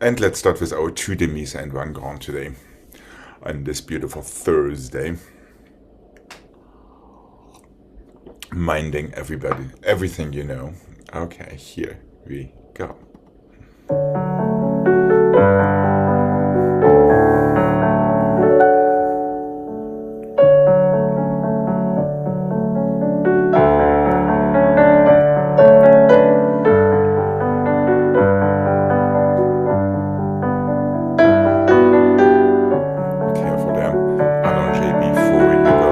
And let's start with our two demis and one grand today on this beautiful Thursday. Minding everybody, everything you know. Okay, here we go. Careful there. Allongé before you go.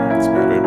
That's better.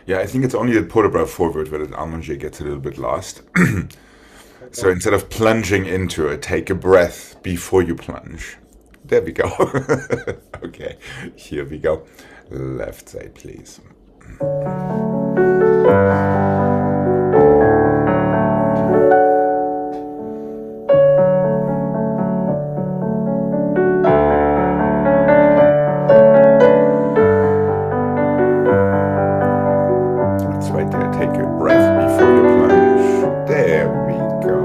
Yeah, I think it's only the port de bras forward where the allongé gets a little bit lost. So instead of plunging into it, take a breath before you plunge. There we go. Okay, here we go. Left side, please. That's right there. Take a breath before you plunge. There we go.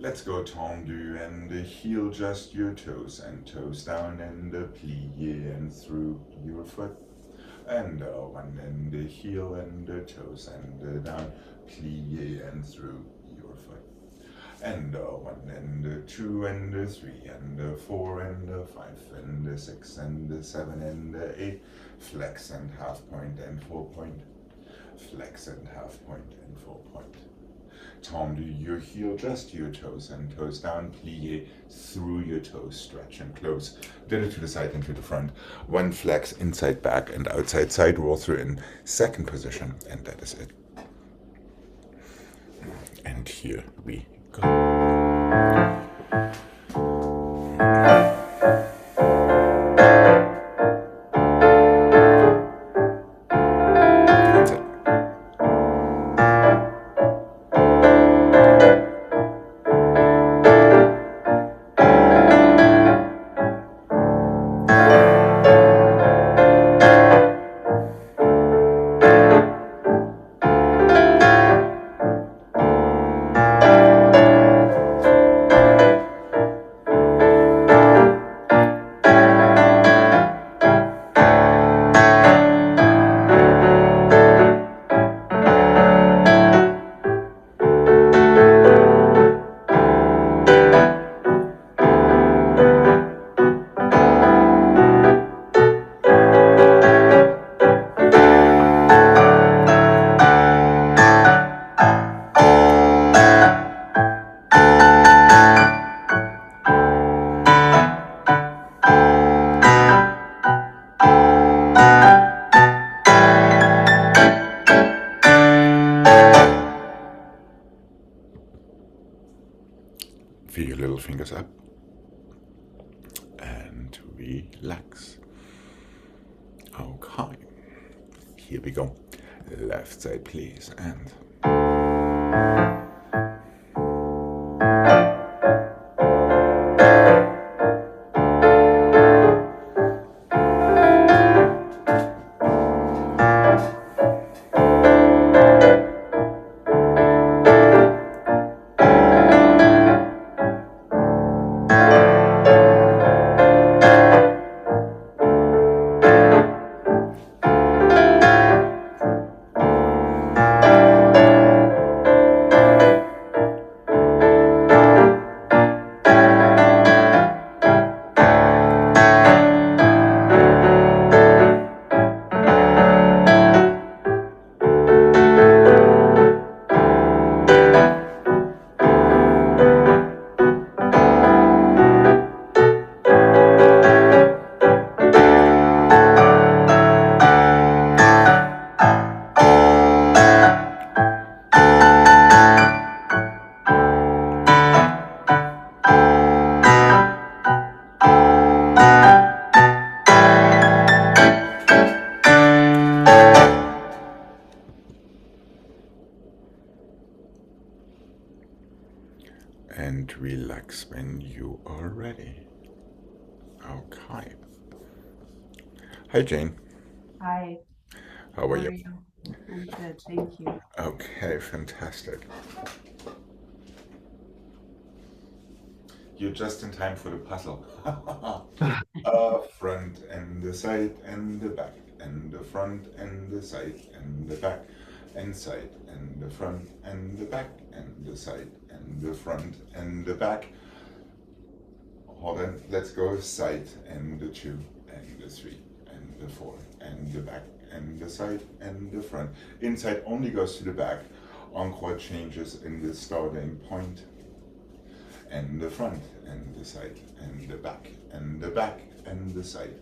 Let's go tendu and heel just your toes and toes down and plie and through your foot. And one, and the heel, and the toes, and down, plie, and through your foot. And one, and two, and three, and four, and five, and six, and seven, and eight. Flex and half point and 4 point. Flex and half point and 4 point. Tendre your heel just to your toes and toes down, plie through your toes, stretch and close. Did it to the side and to the front. One flex, inside back and outside side, roll through in second position, and that is it. And here we go. That's it. Feel your little fingers up and relax. Okay, here we go. Left side, please, and relax when you are ready. Okay. Hi, Jane. Hi, How are how you? are you? I'm good, thank you. Okay, fantastic. You're just in time for the puzzle. Front and the side and the back and the front and the side and the back and side and the front and the back and the side and the front and the back. Hold on, let's go side and the two and the three and the four and the back and the side and the front. Inside only goes to the back. Encore changes in the starting point. And the front and the side and the back and the back and the side,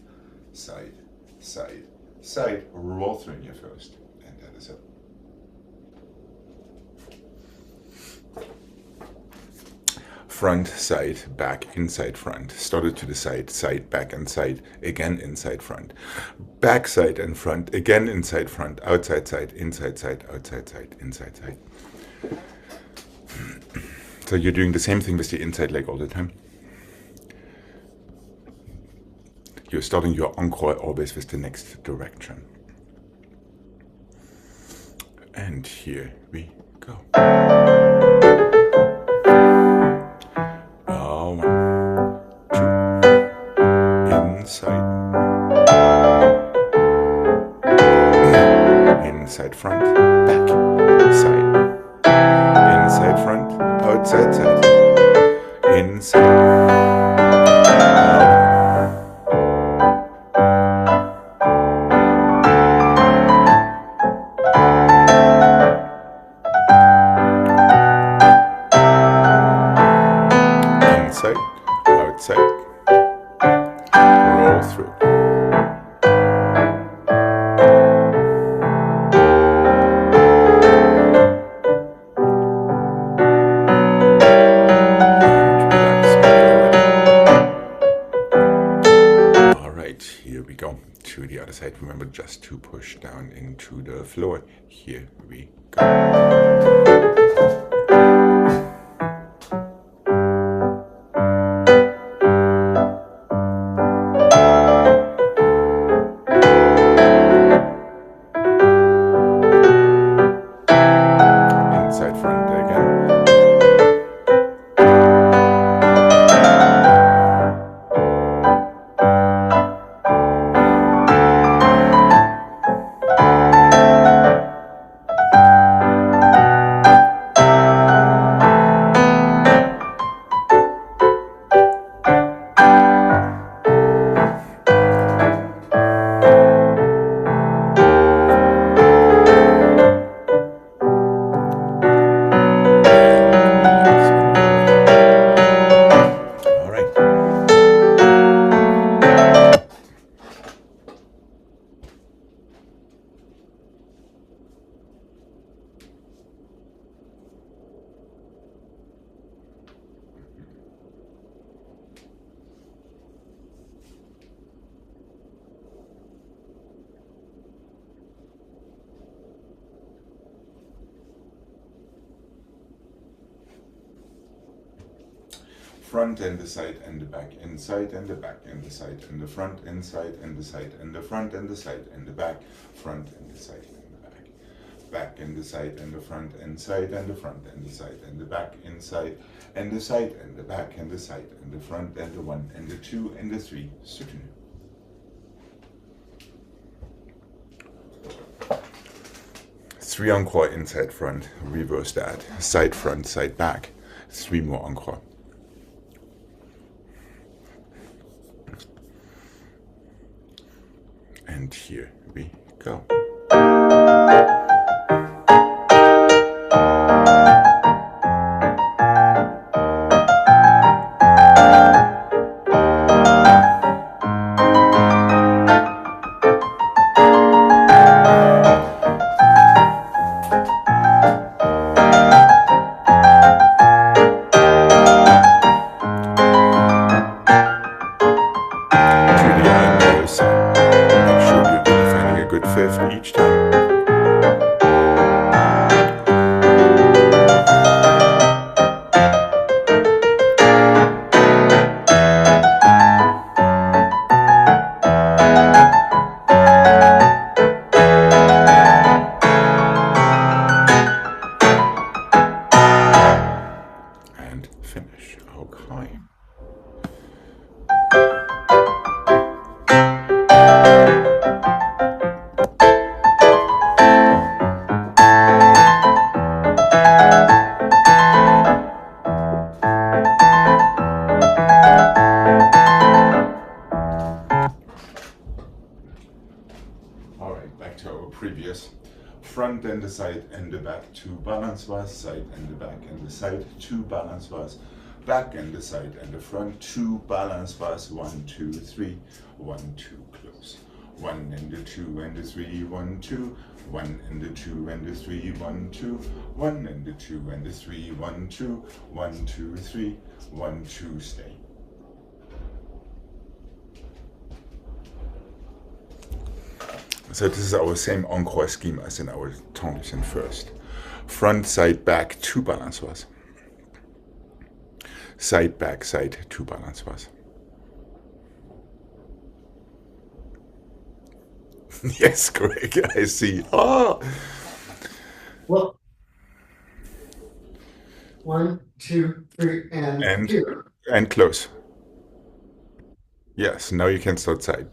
side, side, side. Roll through in your first, and that is it. Front, side, back, inside, front. Started to the side, side, back, and side. Again, inside, front. Back, side, and front. Again, inside, front. Outside, side, inside, side, outside, side, inside, side. So you're doing the same thing with the inside leg all the time. You're starting your encore always with the next direction. And here we go. One, two, inside. inside, front, back, side, inside, front, outside, side, inside, inside, outside, roll through. Here we go to the other side. Remember just to push down into the floor. Here we go. Inside, front again. Front and the side and the back, inside and the back and the side and the front, inside and the side and the front and the side and the back, front and the side and the back, back and the side and the front, inside and the front and the side and the back, inside and the side and the back and the side and the front and the one and the two and the three, soutenu. Three encore inside front, reverse that, side front, side back, three more encore. And here we go. Fifth each time. And finish. Okay. To our previous front and the side and the back, two balance bars, side and the back and the side, two balance bars, back and the side and the front, two balance bars, 1, 2, 3, 1, 2, close, 1 and the 2 and the 3, 1, 2, 1 and the 2 and the 3, 1, 2, 1 and the 2 and the 3, 1, 2, 1, 2, 3, 1, 2, stay. So this is our same encore scheme as in our transition first. Front, side, back, two balance bars. Side, back, side, two balance bars. Yes, Greg, I see. Oh! Well, 1, 2, 3, and 2. And close. Yes, now you can start side.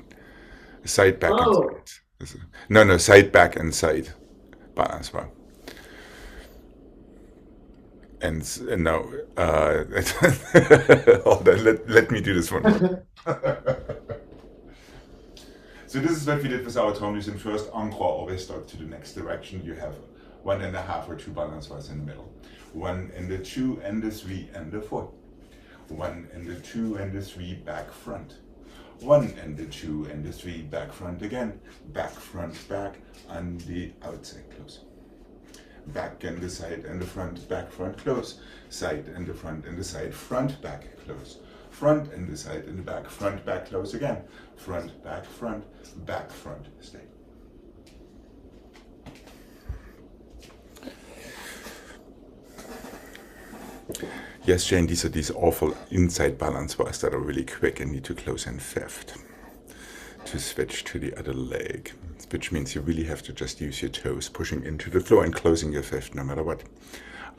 Side, back, and side. No, side, back, and side. balanced. And now, hold on, let me do this one more. So this is what we did with our Tomlinson first. Encore, always start to the next direction. You have 1.5 or 2 balance bars in the middle. 1 and the 2 and the 3 and the 4. 1 and the 2 and the 3 back front. 1 and the 2 and the 3 back front again. Back front back on the outside close. Back and the side and the front, back front close. Side and the front and the side, front back close. Front and the side and the back, front back close again. Front back front, back front stay. Yes, Jane, these are these awful inside balance bars that are really quick and need to close in 5th to switch to the other leg, which means you really have to just use your toes, pushing into the floor and closing your 5th no matter what.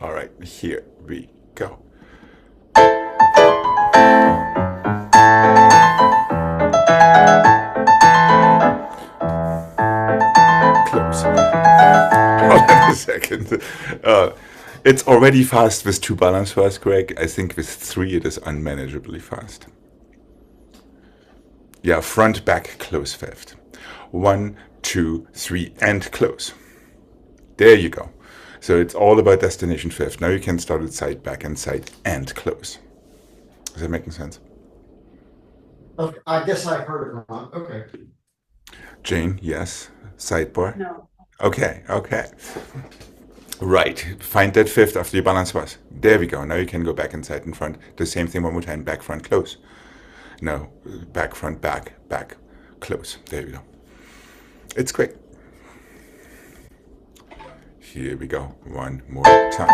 All right, here we go. Close. Hold on a second. It's already fast with 2 balance bars, Greg. I think with 3 it is unmanageably fast. Yeah, front, back, close 5th. 1, 2, 3, and close. There you go. So it's all about destination 5th. Now you can start with side, back, and side, and close. Is that making sense? Okay, I guess I heard it wrong. Okay. Jane, yes. Sidebar? No. Okay. Right. Find that 5th after your balance bars. There we go. Now you can go back and side and front. The same thing one more time. Back, front, close. No, back, front, back, back, close. There we go. It's quick. Here we go. One more time.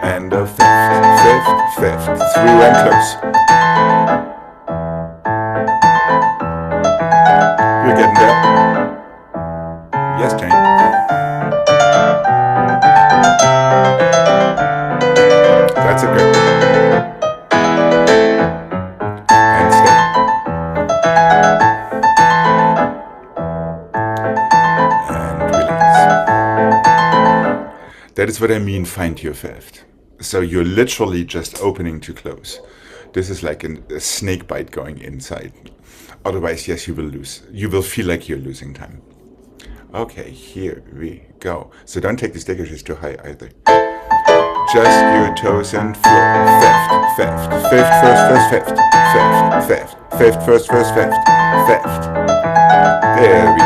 And a 5th, 5th, through and close. You're getting there? Yes, Jane. That's a good. And stay. And relax. That is what I mean, find your 5th. So you're literally just opening to close. This is like a snake bite going inside. Otherwise, yes, you will lose. You will feel like you're losing time. Okay, here we go. So don't take the staircases too high either. Just your toes and floor. 5th, 5th, 5th, first, 5th, 5th, 5th, 5th, first, 5th, 5th. There we go.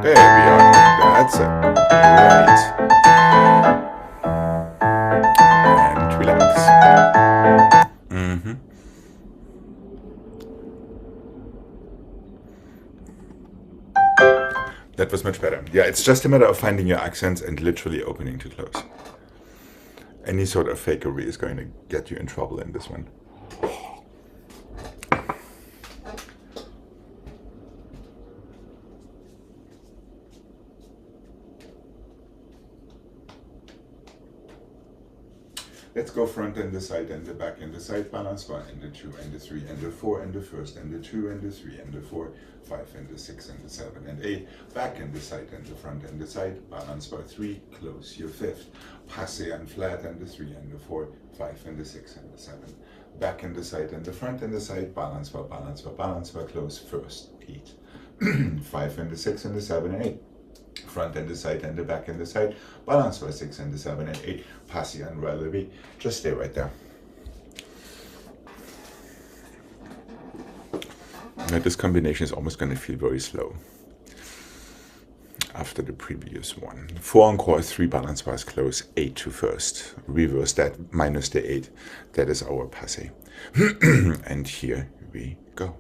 There we are. That's it. Right. And relax. That was much better. Yeah, it's just a matter of finding your accents and literally opening to close. Any sort of fakery is going to get you in trouble in this one. Let's go front and the side and the back and the side balance. 1 and the 2 and the 3 and the 4 and the first and the 2 and the 3 and the 4, 5 and the 6 and the 7 and 8. Back and the side and the front and the side balance bar 3. Close your 5th. Passé and flat and the 3 and the 4, 5 and the 6 and the 7. Back and the side and the front and the side balance bar, close first 8. 5 and the 6 and the 7 and 8. Front and the side and the back and the side, balance bar 6 and the 7 and 8, passé and relevé. Just stay right there. Now this combination is almost going to feel very slow after the previous one. 4 encore, 3 balance bars close, 8 to first. Reverse that, minus the 8. That is our passé. And here we go.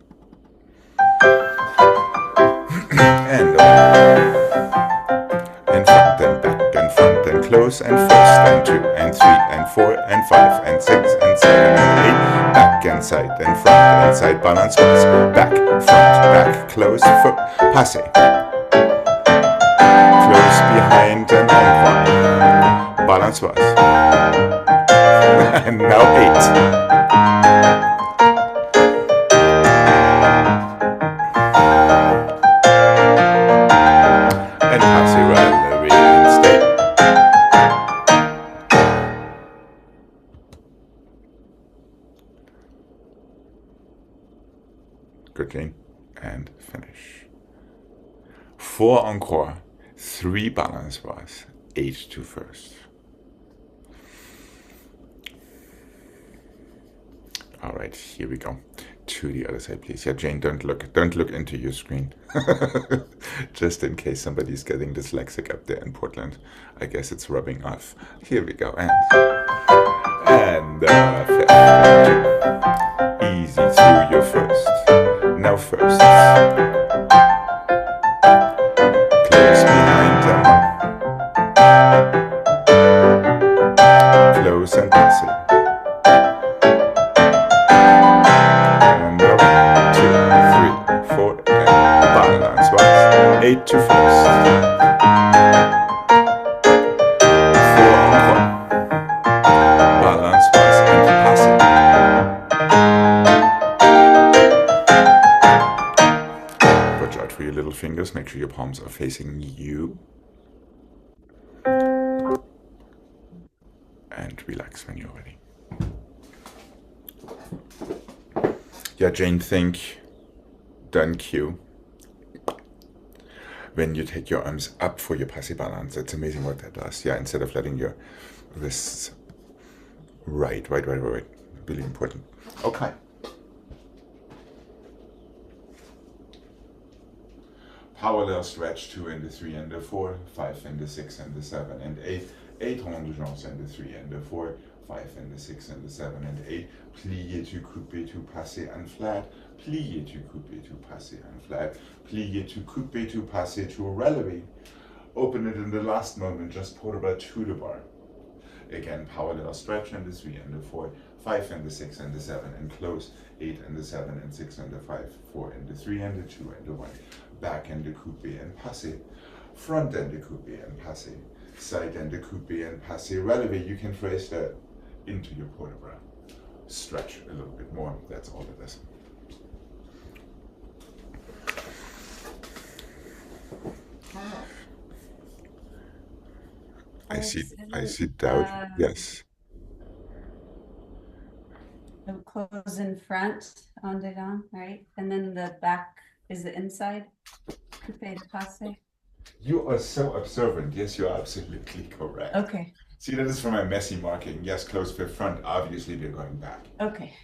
And front and back and front and close and first and 2 and 3 and 4 and 5 and 6 and 7 and 8. Back and side and front and side balance bars. Back, front, back, close, passé. Close behind and encore. Balance bars. And now 8. And passe releve and stay. Good game. And finish. 4 encore, 3 balance bars, 8 to first. All right, here we go. To the other side, please. Yeah, Jane, don't look into your screen. Just in case somebody's getting dyslexic up there in Portland. I guess it's rubbing off. Here we go. And easy through your first. Now first. Close behind them. Close and pass it. And 1, 2, 3, 4, and balance once. 8 to first. 4 encore. Balance once and pass it. Watch out for your little fingers. Make sure your palms are facing you. And relax when you're ready. Yeah, Jane, think done cue. When you take your arms up for your passe balance, it's amazing what that does. Yeah, instead of letting your wrists right. Really important. Okay. Parallel stretch 2 and the 3 and the 4, 5 and the 6 and the 7 and 8, 8 ronds and the 3 and the 4, 5 and the 6 and the 7 and 8, plié to coupé to passé and flat, plié to coupé to passé and flat, plié to coupé to passé to releve. Open it in the last moment, just put about to the bar. Again, parallel stretch and the 3 and the 4, 5 and the 6 and the 7 and close, 8 and the 7 and 6 and the 5, 4 and the 3 and the 2 and the 1. Back and the coupé and passe, front and the coupé and passe, side and the coupé and passe, releve. You can phrase that into your port de bras. Stretch a little bit more, that's all it is. I see doubt, yes. The close in front, en dedans, right? And then the back is the inside, coupé de passe. You are so observant. Yes, you are absolutely correct. Okay, See, that is for my messy marking. Yes, close for front. Obviously, we're going back. okay.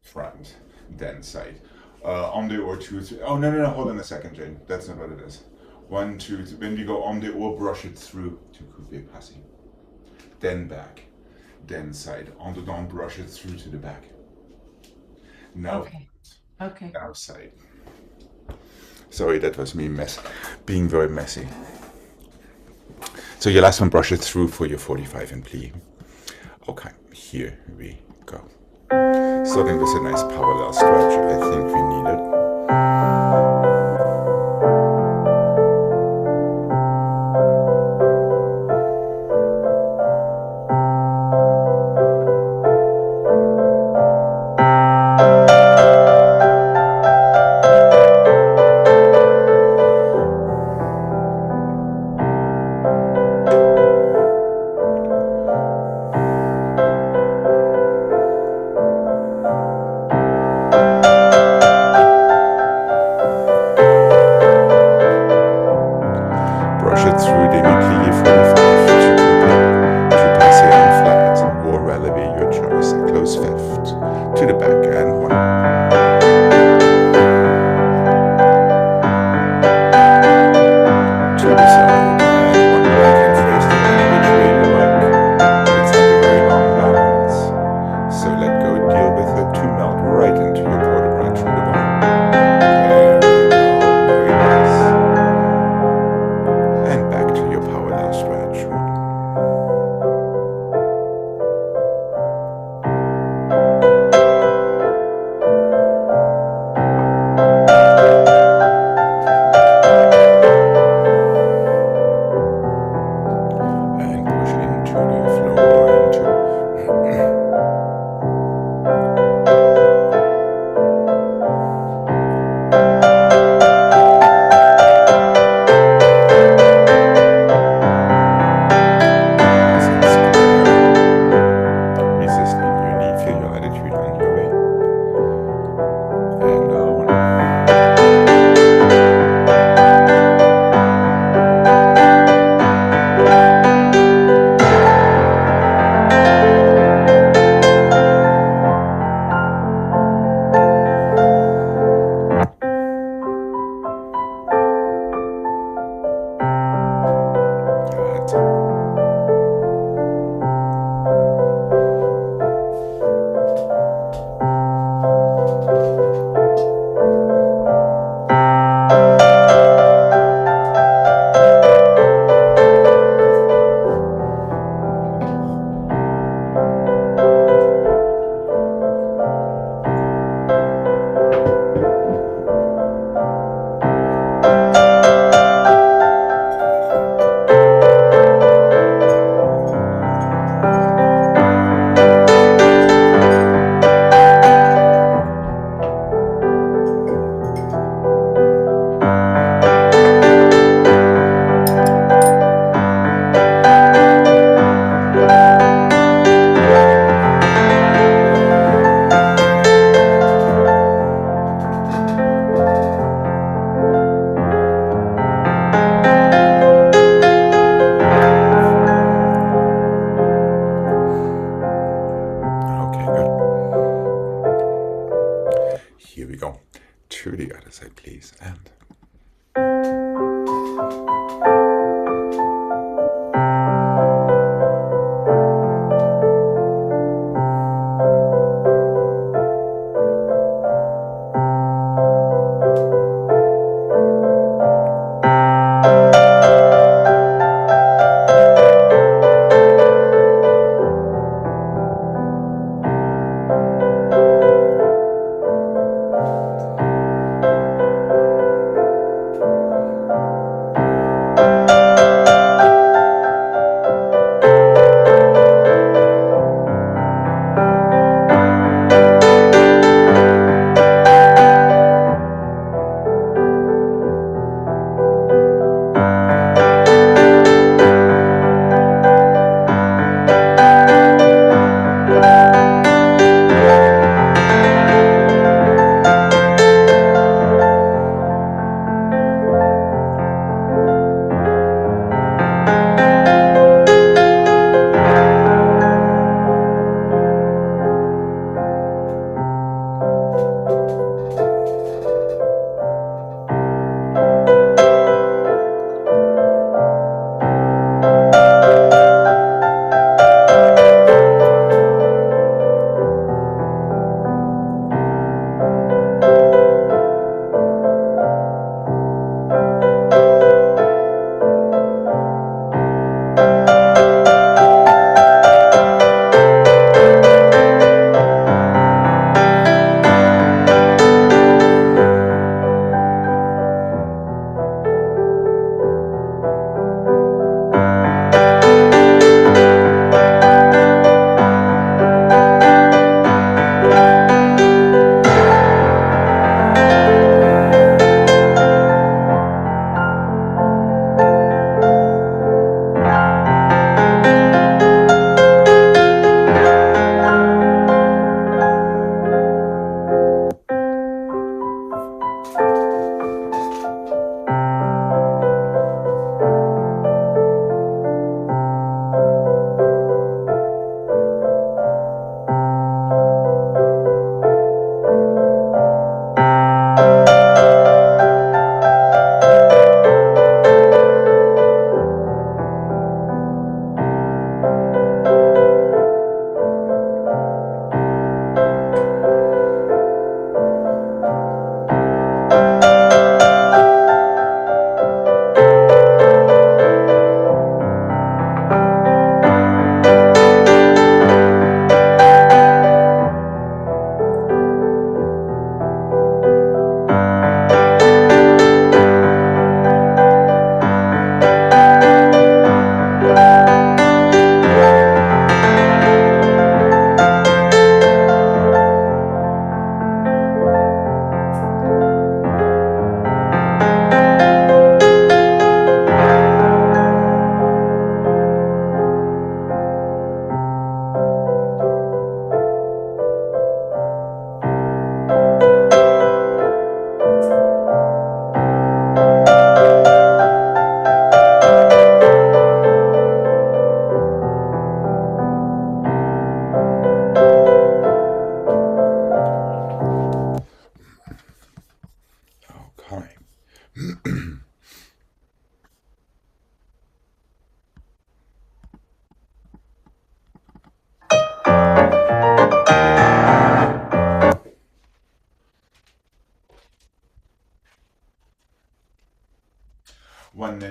Front, then side. On the or 2, 3. Oh, no. Hold on a second, Jane. That's not what it is. 1, 2, 3. When you go on the or, brush it through to coupé passe. Then back. Then side. On the down, brush it through to the back. Now, Okay. now side. Sorry, that was me being very messy. So your last one, brush it through for your 45 and plie. Okay, here we go. Starting with a nice parallel stretch. I think we need it.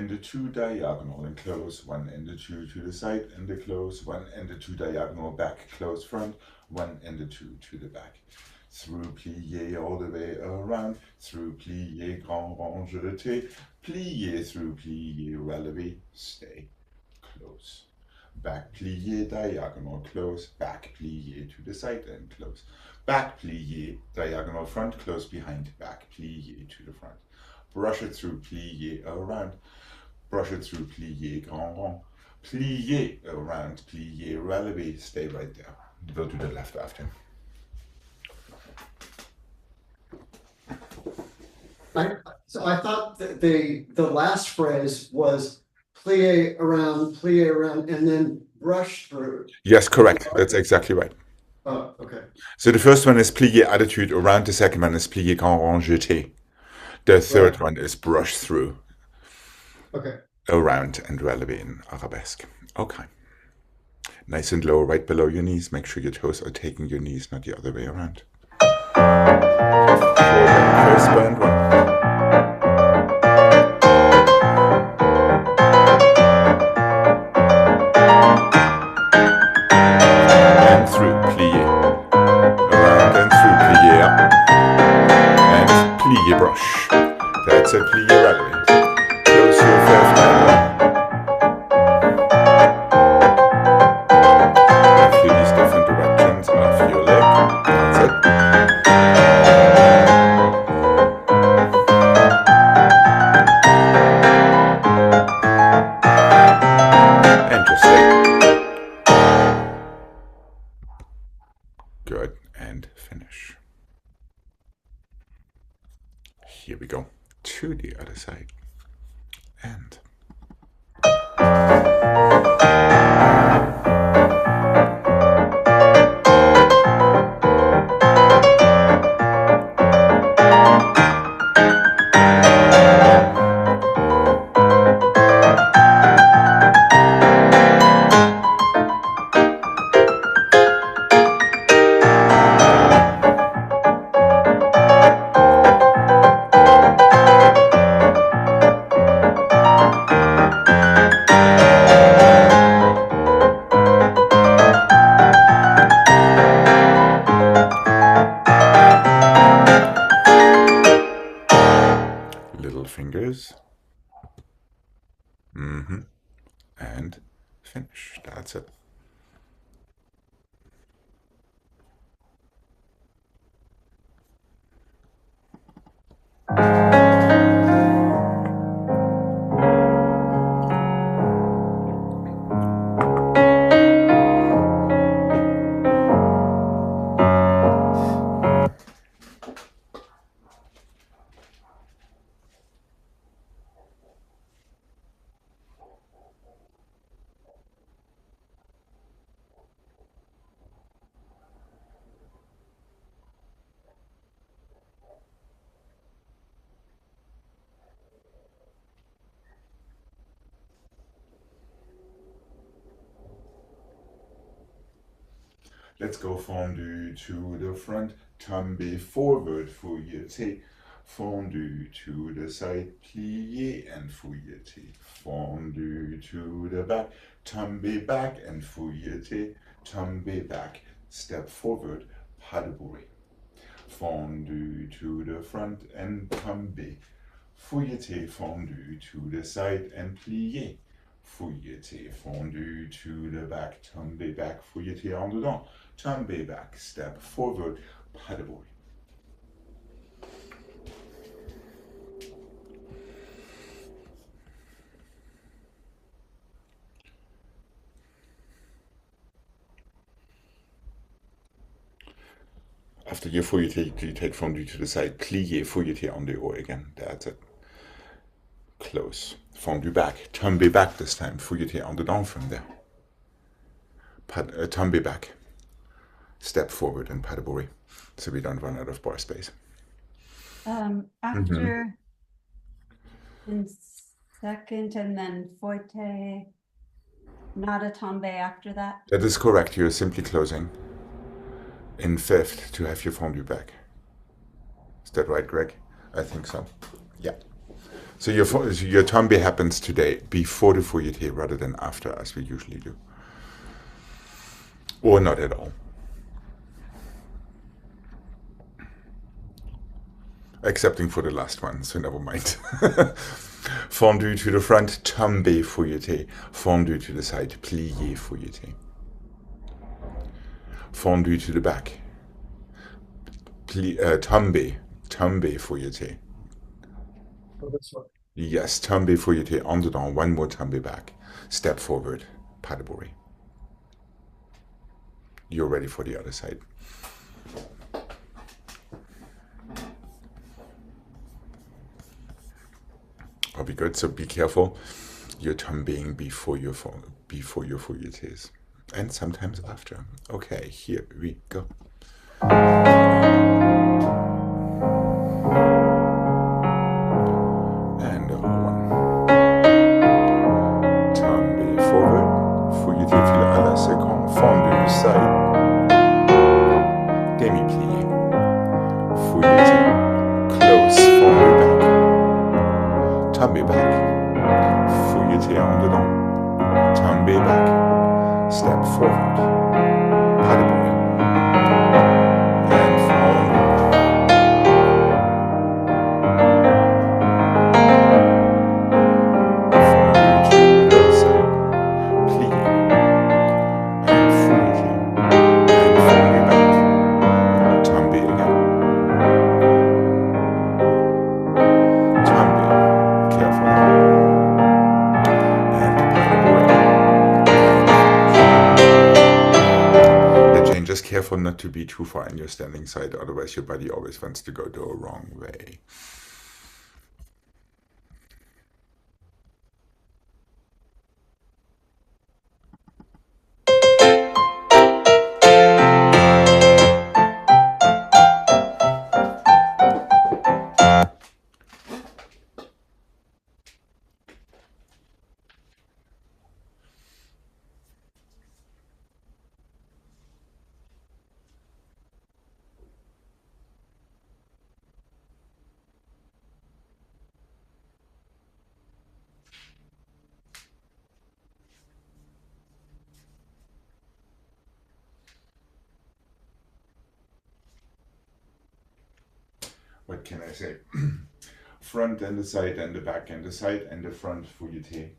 into two diagonal and close, one into two to the side and the close, one into two diagonal back, close front, one into two to the back. Through plié all the way around, through plié grand rond jeté, plié through plié relevé, stay, close. Back plié diagonal close, back plié to the side and close. Back plié diagonal front, close behind, back plié to the front. Brush it through plié around, brush it through plié grand rond, plié around, plié relevé, stay right there. We'll do the left after. So I thought that the last phrase was plie around, and then brush through. Yes, correct. That's exactly right. Oh, okay. So the first one is plié attitude around, the second one is plié grand rond jeté. The third one is brush through. Okay. Around and relevé in arabesque. Okay. Nice and low, right below your knees. Make sure your toes are taking your knees, not the other way around. First band one. And through, plié. Around and through, plié up. And plié brush. That's a plié relevé. Close your first band one. A few these different directions of your leg. That's it. And just stay. Good. And finish. Here we go. To the other side. And little fingers. And finish. That's it. Let's go fondu to the front, tombe forward, fouilleté, fondu to the side, plié and fouilleté, fondu to the back, tombe back and fouilleté, tombe back, step forward, pas de bruit, fondu to the front and tombe, fouilleté, fondu to the side and plié, fouilleté, fondu to the back, tombe back, fouilleté en dedans, tombe back, step forward, pas de bruit. After your fouilleté, you take fondu to the side, plié, fouilleté en dehors again. That's it. Close. Fondu back. Tombe back this time. Fouilleté en dedans from there. Tombe back. Step forward and pas de bruit, so we don't run out of bar space. After in second and then forte, not a tombe after that. That is correct. You're simply closing in fifth to have your fondu back. Is that right, Greg? I think so. Yeah. So your tombe happens today before the fouilleté rather than after, as we usually do. Or not at all. Excepting for the last one, so never mind. Fondue to the front, tombe fouilleté. Fondue to the side, plié fouilleté. Fondue to the back, tombe fouilleté. Oh, that's right. Yes, tombe fouilleté, en dedans, one more tombe back. Step forward, pas de bruit. You're ready for the other side. Probably good, so be careful. You're tombeing before your fouilletés. And sometimes after. Okay, here we go. And one. Tombe forward. Fouilleté fil à la seconde. Fondue side. Demi-plié. Fouilleté. Close. Fondue back. Tombe back. Fouilleté en dedans. Tombe back. Step forward. Pas de bruit. And fondue. Just careful not to be too far in your standing side, otherwise your body always wants to go the wrong way. What can I say? Front and the side and the back and the side and the front fouilleté.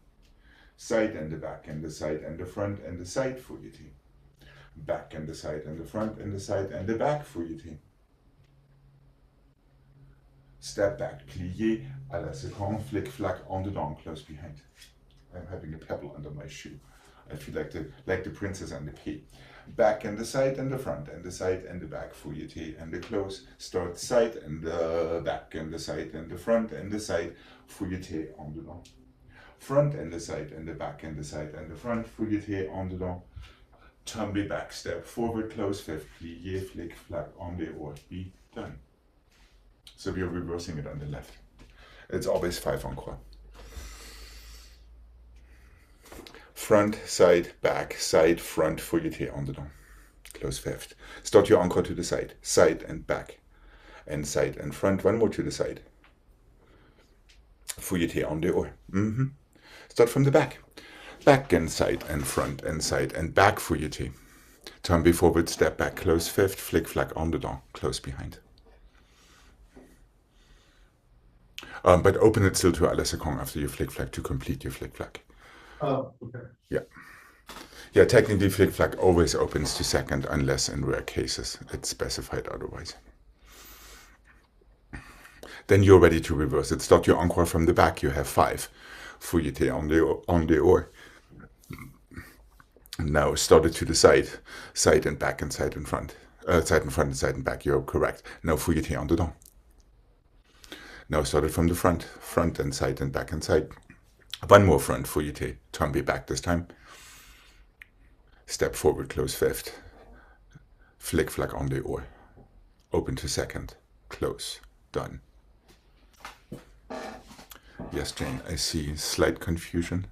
Side and the back and the side and the front and the side fouilleté. Back and the side and the front and the side and the back fouilleté. Step back, plié, à la seconde, flick, flack, en dedans, close behind. I'm having a pebble under my shoe. I feel like the princess and the pea. Back and the side and the front and the side and the back, fouilleté and the close. Start side and the back and the side and the front and the side, fouilleté en dedans. Front and the side and the back and the side and the front, fouilleté en dedans. Tombe back, step forward, close, fifth, plié, flick, flack, en dehors, be done. So we are reversing it on the left. It's always 5 encore. Front, side, back, side, front, fouilleté en dedans. Close fifth. Start your encore to the side and back, and side and front. One more to the side. Fouilleté en dehors. Start from the back. Back and side and front and side and back, fouilleté. Tombe forward, step back, close fifth, flick, flack en dedans, close behind. But open it still to à la seconde after you flick, flack to complete your flick, flack. Oh, okay. Yeah, technically flick flack always opens to second unless in rare cases it's specified otherwise. Then you're ready to reverse it. Start your encore from the back, you have 5. Fouilleté en dehors. Now start it to the side and back and side and front. Side and front and side and back, you're correct. Now fouilleté en dedans. Now start it from the front and side and back and side. One more front, fouilleté, tombe back this time. Step forward, close fifth. Flick, flack en dehors. Open to second, close, done. Yes, Jane, I see slight confusion.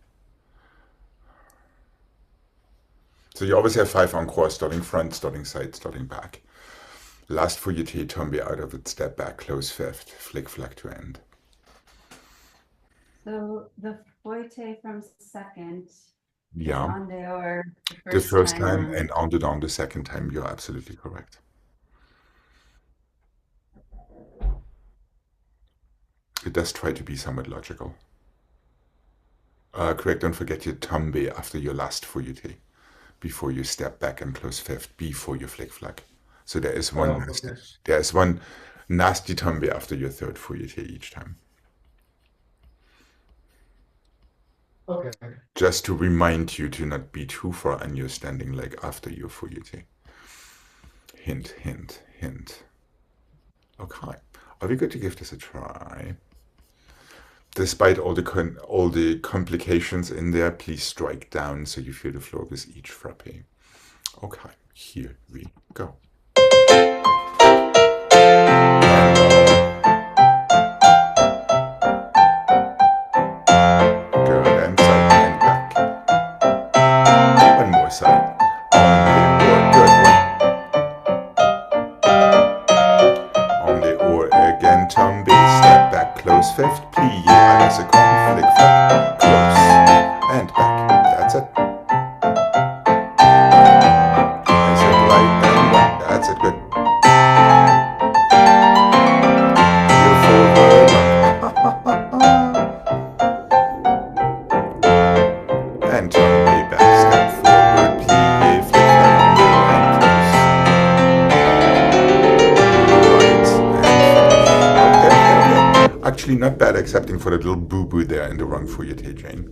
So you always have 5 encore, starting front, starting side, starting back. Last fouilleté, tombe out of it, step back, close fifth, flick, flack to end. So the fouette from second is Yeah, en dehors the first time time on. and en dedans the second time. You're absolutely correct. It does try to be somewhat logical. Correct, don't forget your tombe after your last fouilletée, before you step back and close fifth, before you flick flack. So Okay. there is one nasty tombe after your third fouilletée each time. Okay. Just to remind you to not be too far on your standing leg after your fouilletée. Hint, hint, hint. Okay, are we good to give this a try? Despite all the complications in there, please strike down so you feel the floor with each frappe. Okay, here we go. Good, and side and back. One more side. Only or again, tombe, step back, close fifth, plie à la seconde, flick flack, close, and back. That's it. Is it right and one? That's it, good. You forward, and tombe back, step forward, plie, flick flack, and close. Actually, not bad, excepting for that little boo-boo there in the wrong fouilletée, Jane.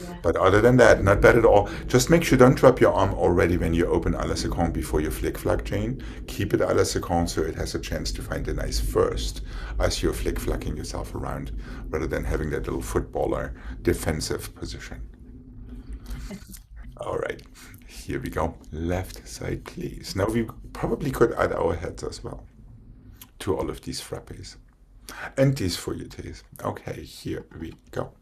Yeah. But other than that, not bad at all. Just make sure don't drop your arm already when you open à la seconde before you flick flack, Jane. Keep it à la seconde so it has a chance to find a nice first as you're flick flacking yourself around, rather than having that little footballer defensive position. All right, here we go. Left side, please. Now we probably could add our heads as well to all of these frappes. And these fouilletées. Okay, here we go.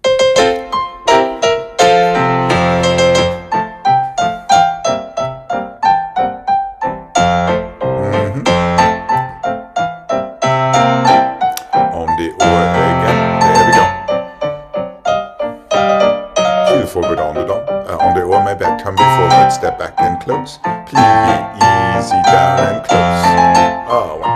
On the or again. There we go. Heel forward on the or, my back, tumble forward, step back and close. Plie, easy down and close. Oh, one.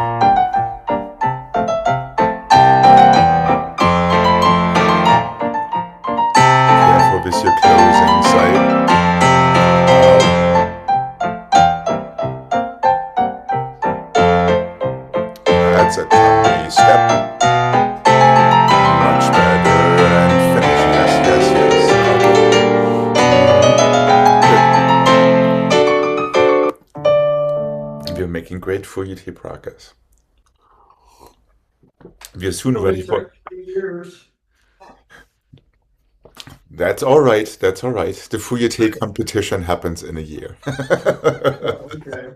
With your closing side. That's it. Tombe step. Much better and finish. Yes, yes, yes. Okay. We're making great fouilletée progress. We're soon ready for. Years. That's all right. That's all right. The fouilletée competition happens in a year. Okay.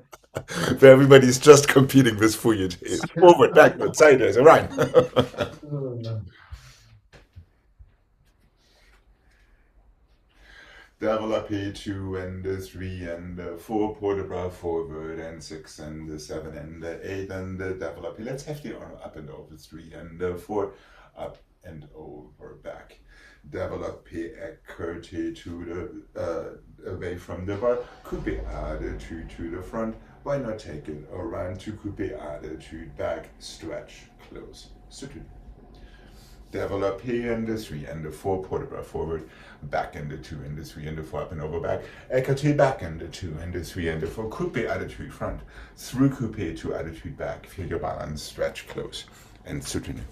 Where everybody's just competing with fouilletées. Forward, backward, sideways, around. Développé 2 and 3 and 4, port de bras forward and 6 and 7 and 8 and développé. Let's have the arm up and over 3 and 4, up and over back. Développé écarté to the away from the bar. Coupé attitude to the front. Why not take it around to coupé attitude back, stretch, close, soutenu. Développé and the 3 and the 4, port de bras forward, back and the 2 and the 3 and the 4, up and over back, écarté back and the 2 and the 3 and the 4, coupé attitude front, through coupé to attitude back, feel your balance, stretch, close, and soutenu.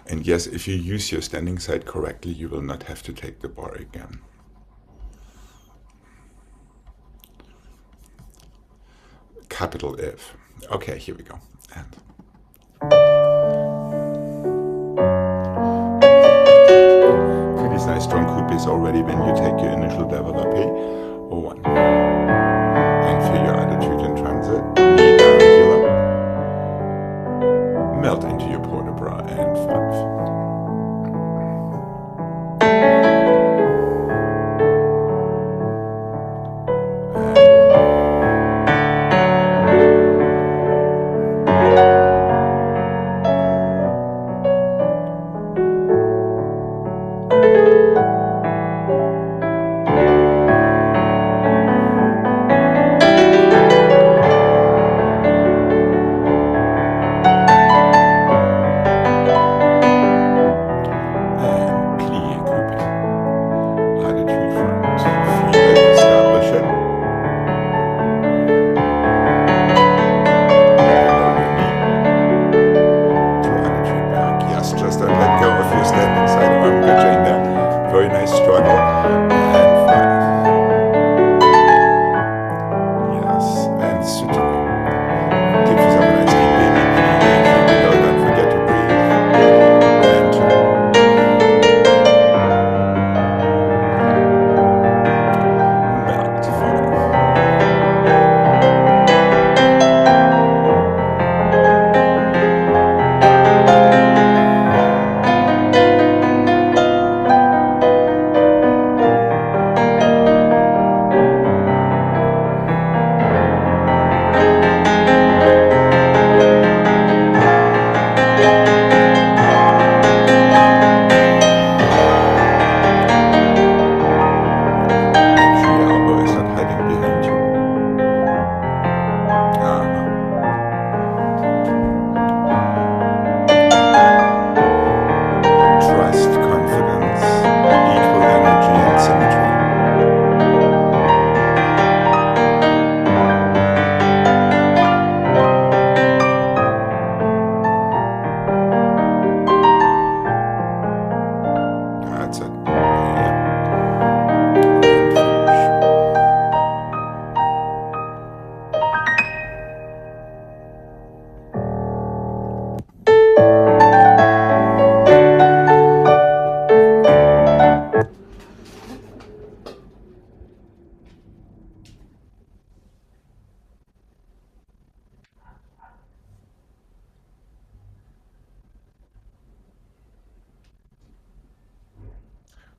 And yes, if you use your standing side correctly, you will not have to take the bar again. Capital if. Okay, here we go. And feel these nice strong coupés already when you take your initial développé. 1. And feel your attitude in transit. Knee down, heel up. Melt into your port de bras and 5.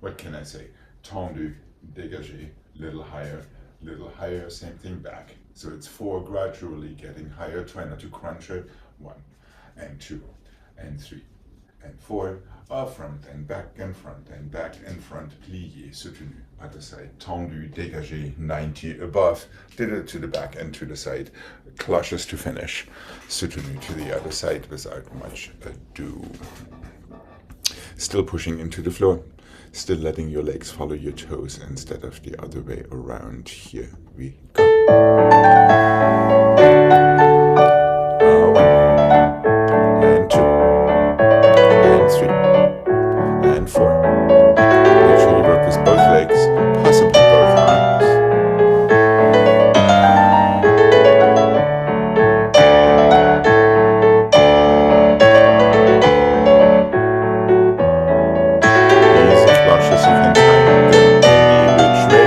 what can I say? Tendu, dégagé, little higher, same thing back. So it's 4 gradually getting higher. Try not to crunch it. 1 and 2 and 3 and 4. Front and back and front and back and front. Plié, soutenu. Other side. Tendu, dégagé, 90 above. Did it to the back and to the side. Cloches to finish. Soutenu to the other side without much ado. Still pushing into the floor. Still letting your legs follow your toes instead of the other way around. Here we go. 1 and 2 and 3 and 4. Make sure you work with both legs, possibly both arms. Easy cloches, you can time them any which way,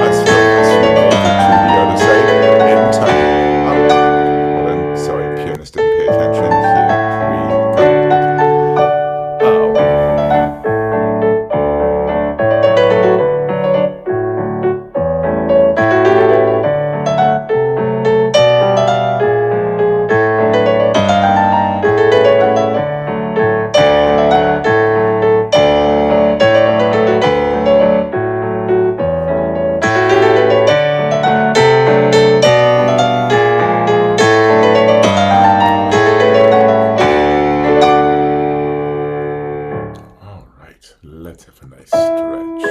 as long as you make it to the other side in time. Hold on, sorry, pianist didn't pay attention. Here we go. All right, let's have a nice stretch.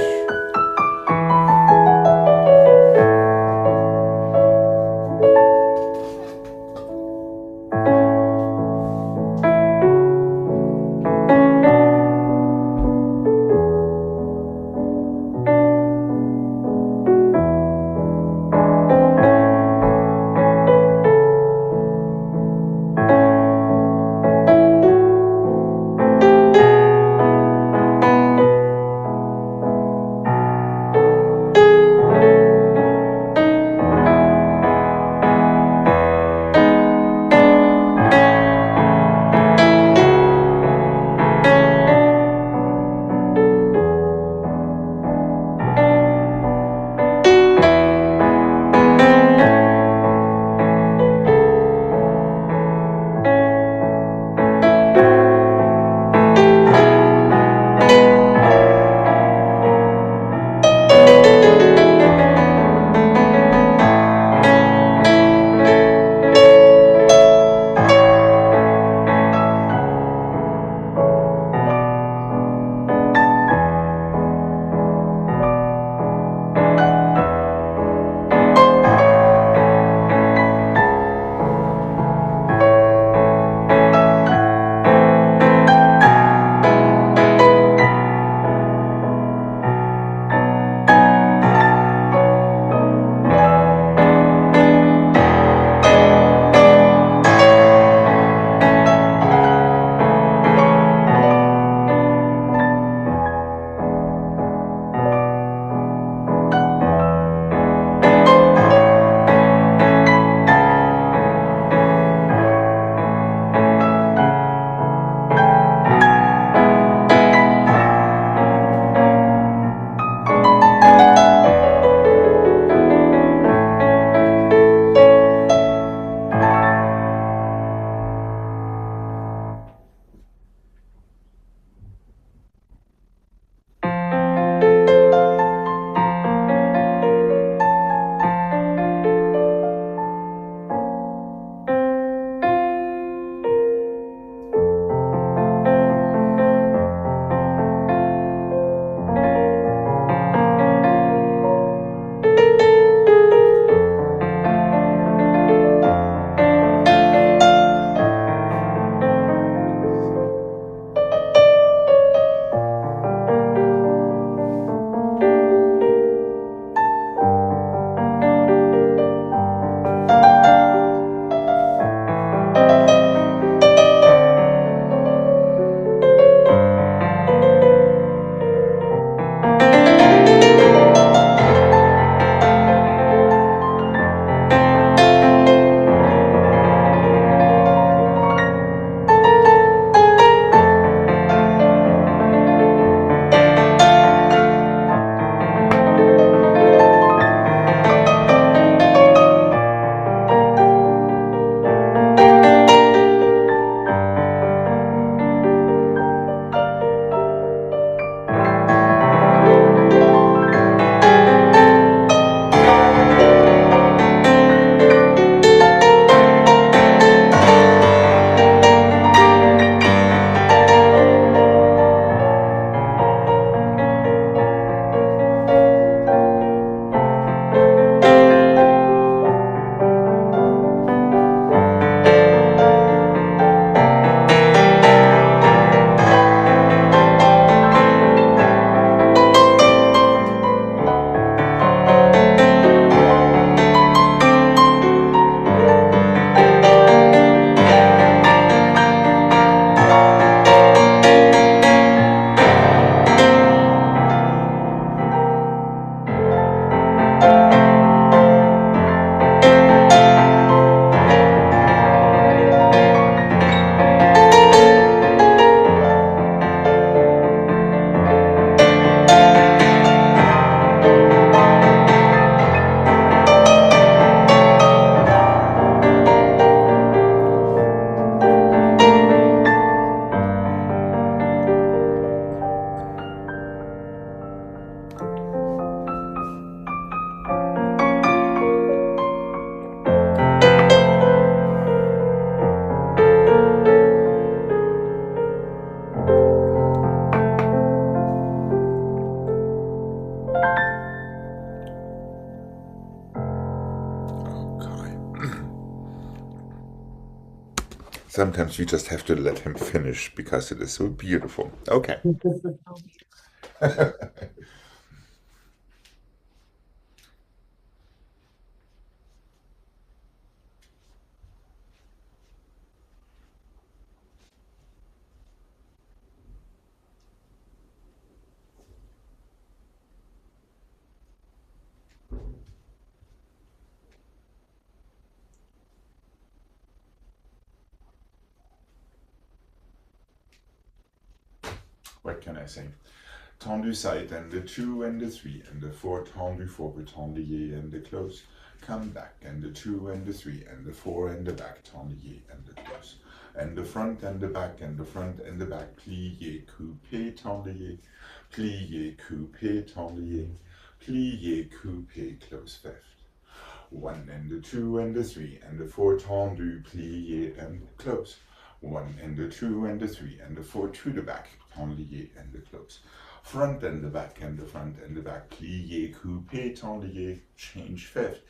Sometimes you just have to let him finish because it is so beautiful. Okay. What can I say? Tendu side and the 2 and the 3 and the 4 tendu forward, tendu and the close. Come back and the 2 and the 3 and the 4 and the back, tendu and the close. And the front and the back and the front and the back, plié, coupé, tendu, plié, coupé, tendu, plié, coupé, close fifth. 1 and the 2 and the 3 and the 4 tendu, plié and close. 1 and the 2 and the 3 and the 4 to the back, tendu and the close. Front and the back and the front and the back, plié, coupé, tendu, change fifth.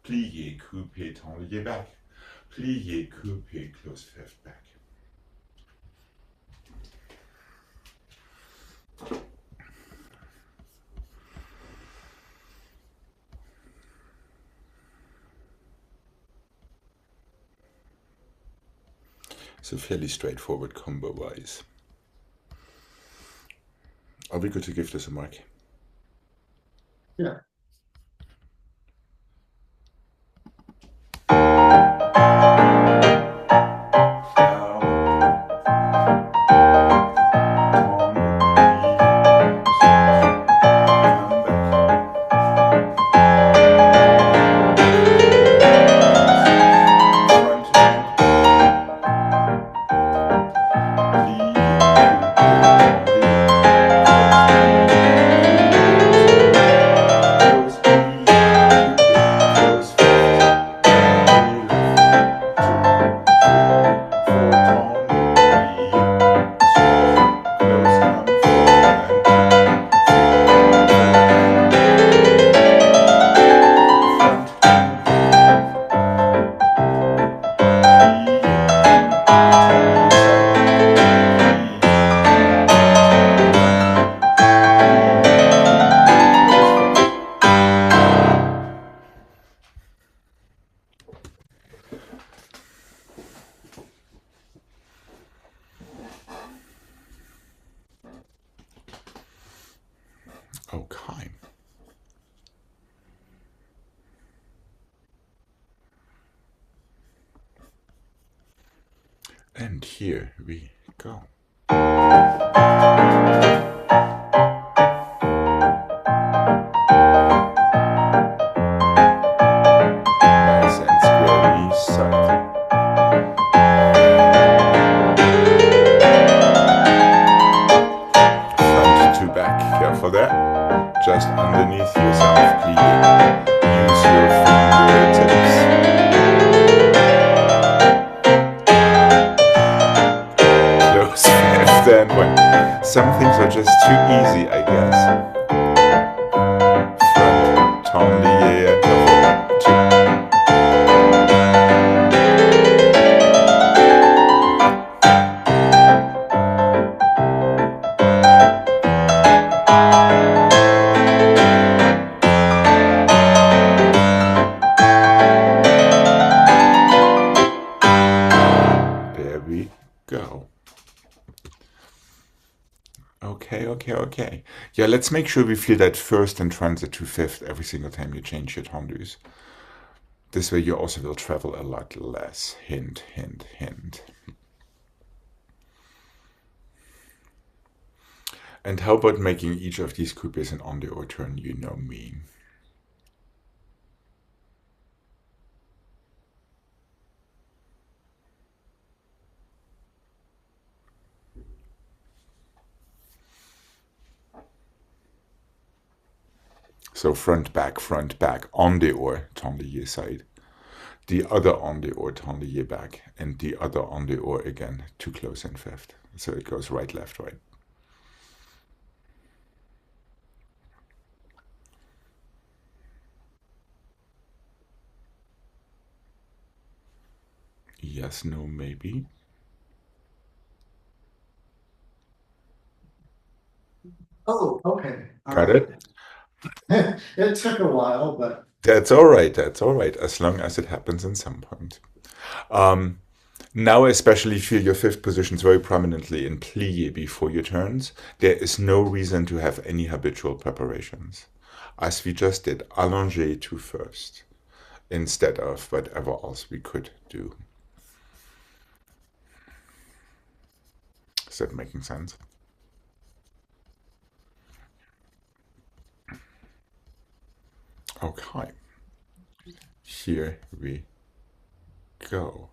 Plié, coupé, tendu back. Plié, coupé, close fifth back. So fairly straightforward combo-wise. Are we good to give this a mark? Yeah. Okay. And here we go. Nice and square east side. Front to back, careful there. Just underneath yourself, please. Use your fingertips. Close fifth and one. Some things are just too easy, I guess. Front, tendu, and two. There we go. Okay. Yeah, let's make sure we feel that first and transit to fifth every single time you change your tendus. This way you also will travel a lot less. Hint, hint, hint. And how about making each of these coupés an on the or turn? You know me. So front, back, on the or, tendu side. The other on the or, tendu back, and the other on the or again, too close in fifth. So it goes right, left, right. Yes, no, maybe. Oh, okay. All Got right. it? It took a while, but That's all right. That's all right. As long as it happens in some point. Um, Now, especially feel your fifth positions very prominently in plie before your turns. There is no reason to have any habitual preparations. As we just did, allonger to first instead of whatever else we could do. Is that making sense? Okay. Here we go.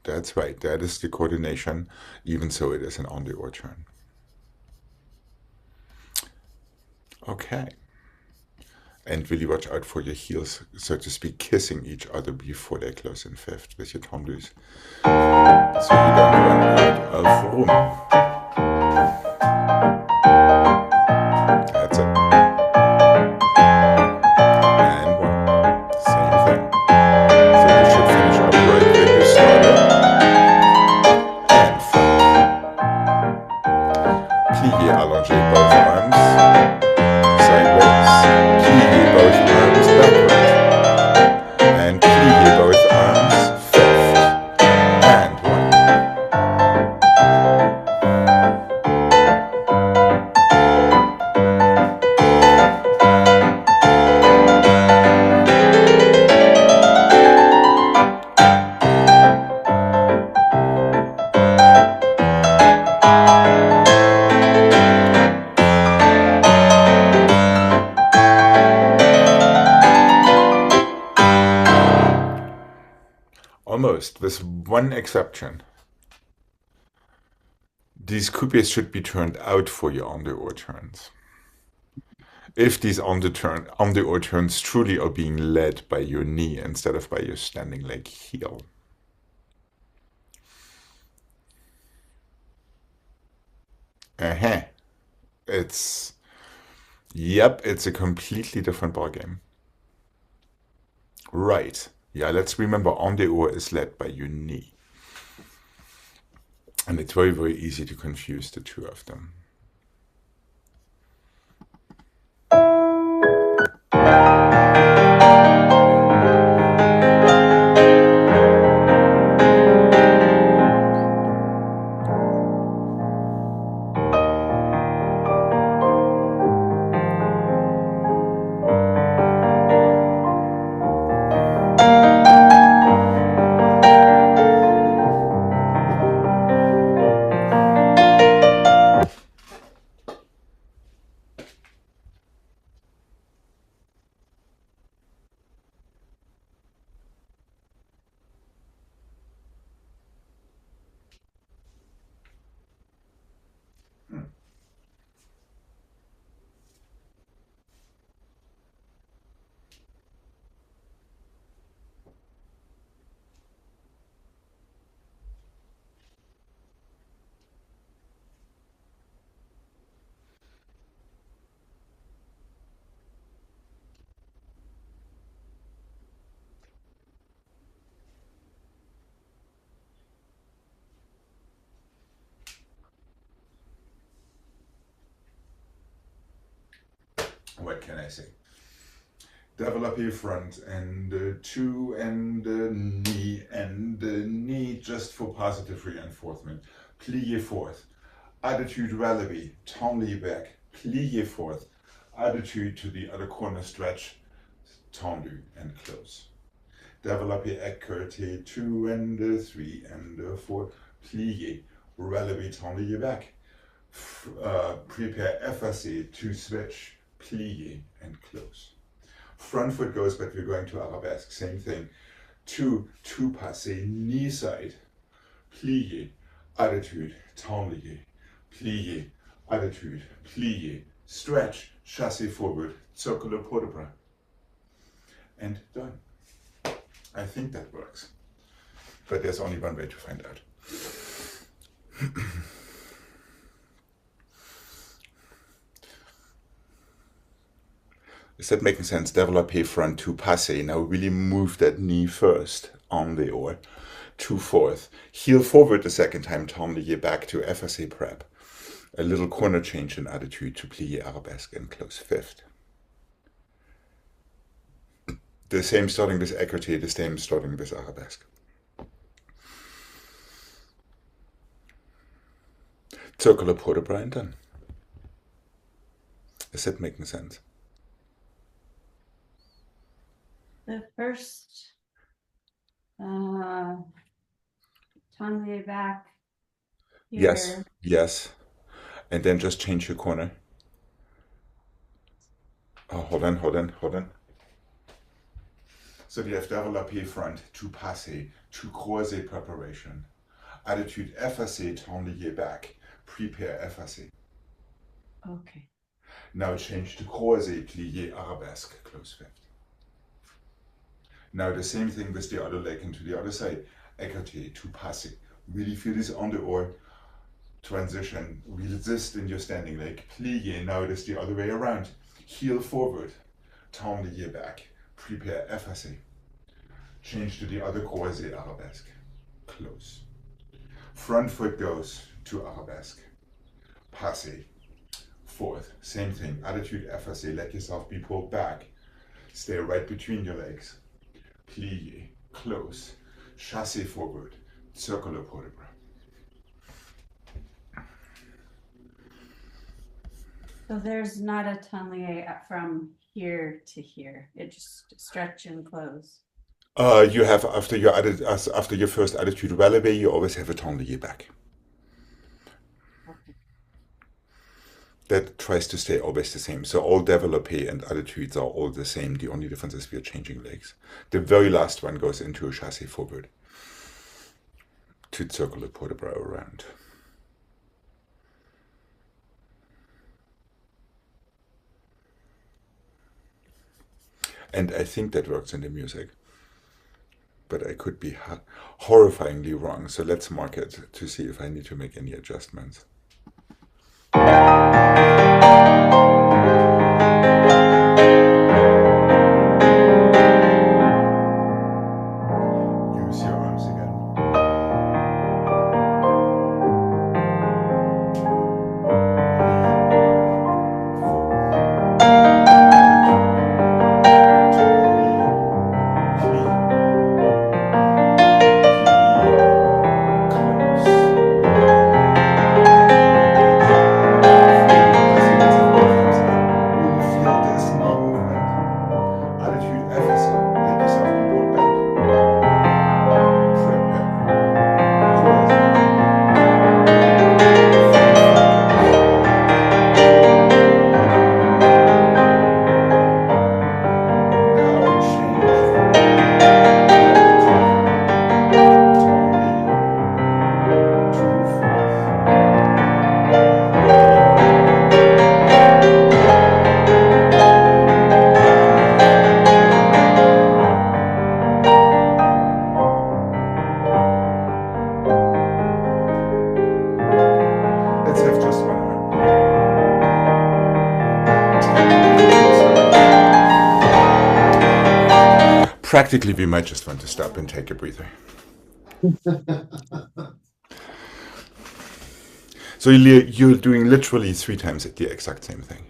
That's right. That is the coordination, even so it is an on the or turn. Okay. And really watch out for your heels, so to speak, kissing each other before they close in fifth with your tendus. So you don't run out of room. That's it. And one. Same thing. So you should finish up right where you started. And front. Plie allongé both arms. Sideways. Plie both arms backward. And plie both arms fifth. And one. Almost, with one exception. These couplets should be turned out for your on the or turns. If these on the or turns truly are being led by your knee instead of by your standing leg heel. It's it's a completely different ballgame. Right. Yeah, let's remember on the or is led by your knee. And it's very, very easy to confuse the two of them. What can I say? Develop your front and two and knee just for positive reinforcement. Plie fourth. Attitude relevé. Tendez back. Plie fourth. Attitude to the other corner stretch. Tendu and close. Develop your écarté 2 and 3 and 4. Plie. Relevé. Tendez your back. Prepare effacé to switch. Plie and close. Front foot goes, but we're going to arabesque. Same thing. Two passé, knee side. Plié, attitude, tendez. Plié, attitude, plié. Stretch, chassé forward, circular port de bras. And done. I think that works. But there's only one way to find out. Is that making sense? Développé front to passé. Now really move that knee first on the or to fourth. Heel forward the second time, tendez back to effacé prep. A little corner change in attitude to plie arabesque and close fifth. The same starting with écarté, the same starting with arabesque. Circular port de bras and done. Is that making sense? The first tongue back here. Yes, yes. And then just change your corner. Oh, hold on. So we have développé front to passé to croisé preparation. Attitude effacé, tendez back, prepare effacé. Okay. Now change to croisé, plié arabesque, close fifth. Now the same thing with the other leg into the other side. Écarté to passé. Really feel this on the oar. Transition, resist in your standing leg. Plié, now it is the other way around. Heel forward, tendez back, prepare effacé. Change to the other croisé arabesque, close. Front foot goes to arabesque, passé, fourth, same thing, attitude effacé, let yourself be pulled back. Stay right between your legs. Plié, close, chassé forward, circular port de bras. So there's not a tongue from here to here. It just stretch and close. You have after your first attitude releve, you always have a tendez back. Okay. That tries to stay always the same. So all développé and attitudes are all the same. The only difference is we are changing legs. The very last one goes into a chassé forward to circular port de bras around. And I think that works in the music. But I could be horrifyingly wrong. So let's mark it to see if I need to make any adjustments. Use your arms again. Practically, we might just want to stop and take a breather. So you're doing literally 3 times the exact same thing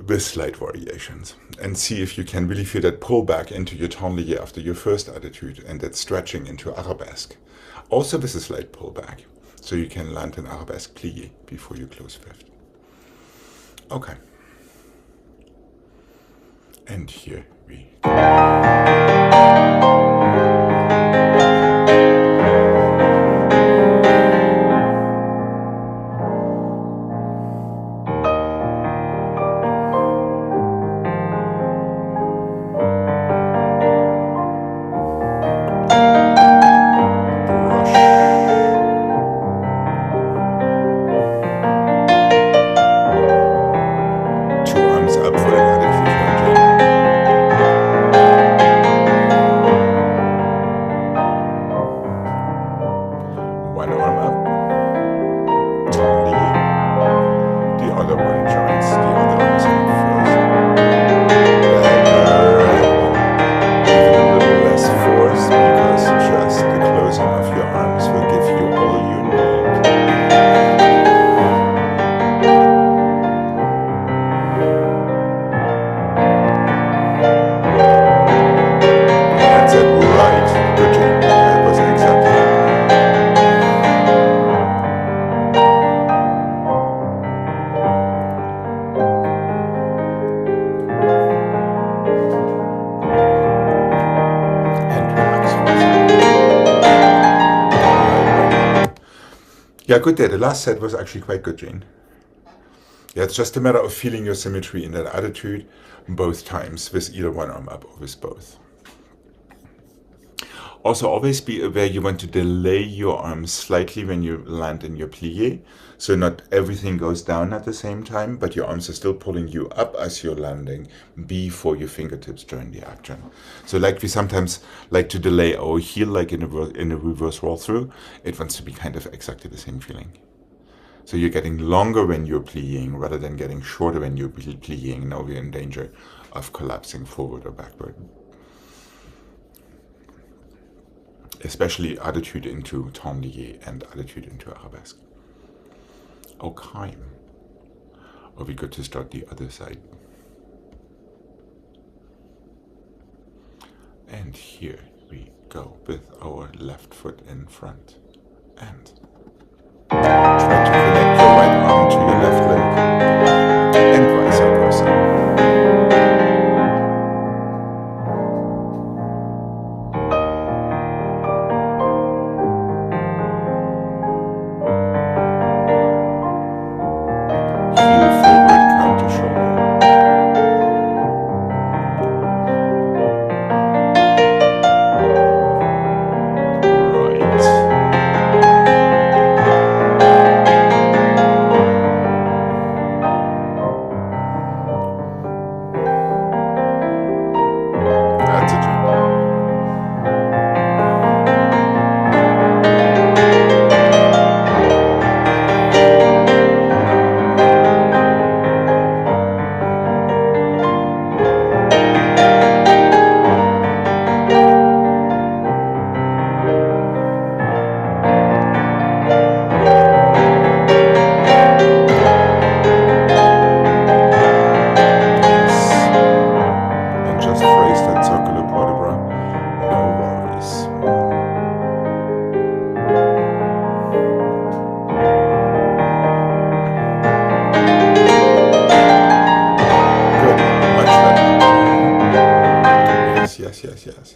with slight variations, and see if you can really feel that pull back into your tendez after your first attitude and that stretching into arabesque. Also with a slight pull back, so you can land an arabesque plie before you close fifth. Okay. And here we go. Two arms up for an attitude lunging. Yeah, good there. The last set was actually quite good, Jane. Yeah, it's just a matter of feeling your symmetry in that attitude both times, with either one arm up or with both. Also, always be aware you want to delay your arms slightly when you land in your plie. So not everything goes down at the same time, but your arms are still pulling you up as you're landing before your fingertips join the action. So like we sometimes like to delay our heel like in a reverse roll through, it wants to be kind of exactly the same feeling. So you're getting longer when you're plieing rather than getting shorter when you're plieing. Now we're in danger of collapsing forward or backward. Especially attitude into tendu and attitude into arabesque. Okay. Are we good to start the other side? And here we go with our left foot in front. And try to connect your right arm to your left leg. And vice versa. Heel forward, counter shoulder. Right. That's a joke. Yes. And just phrase that circular vertebra. No worries. Good. Much better. Yes, yes, yes, yes.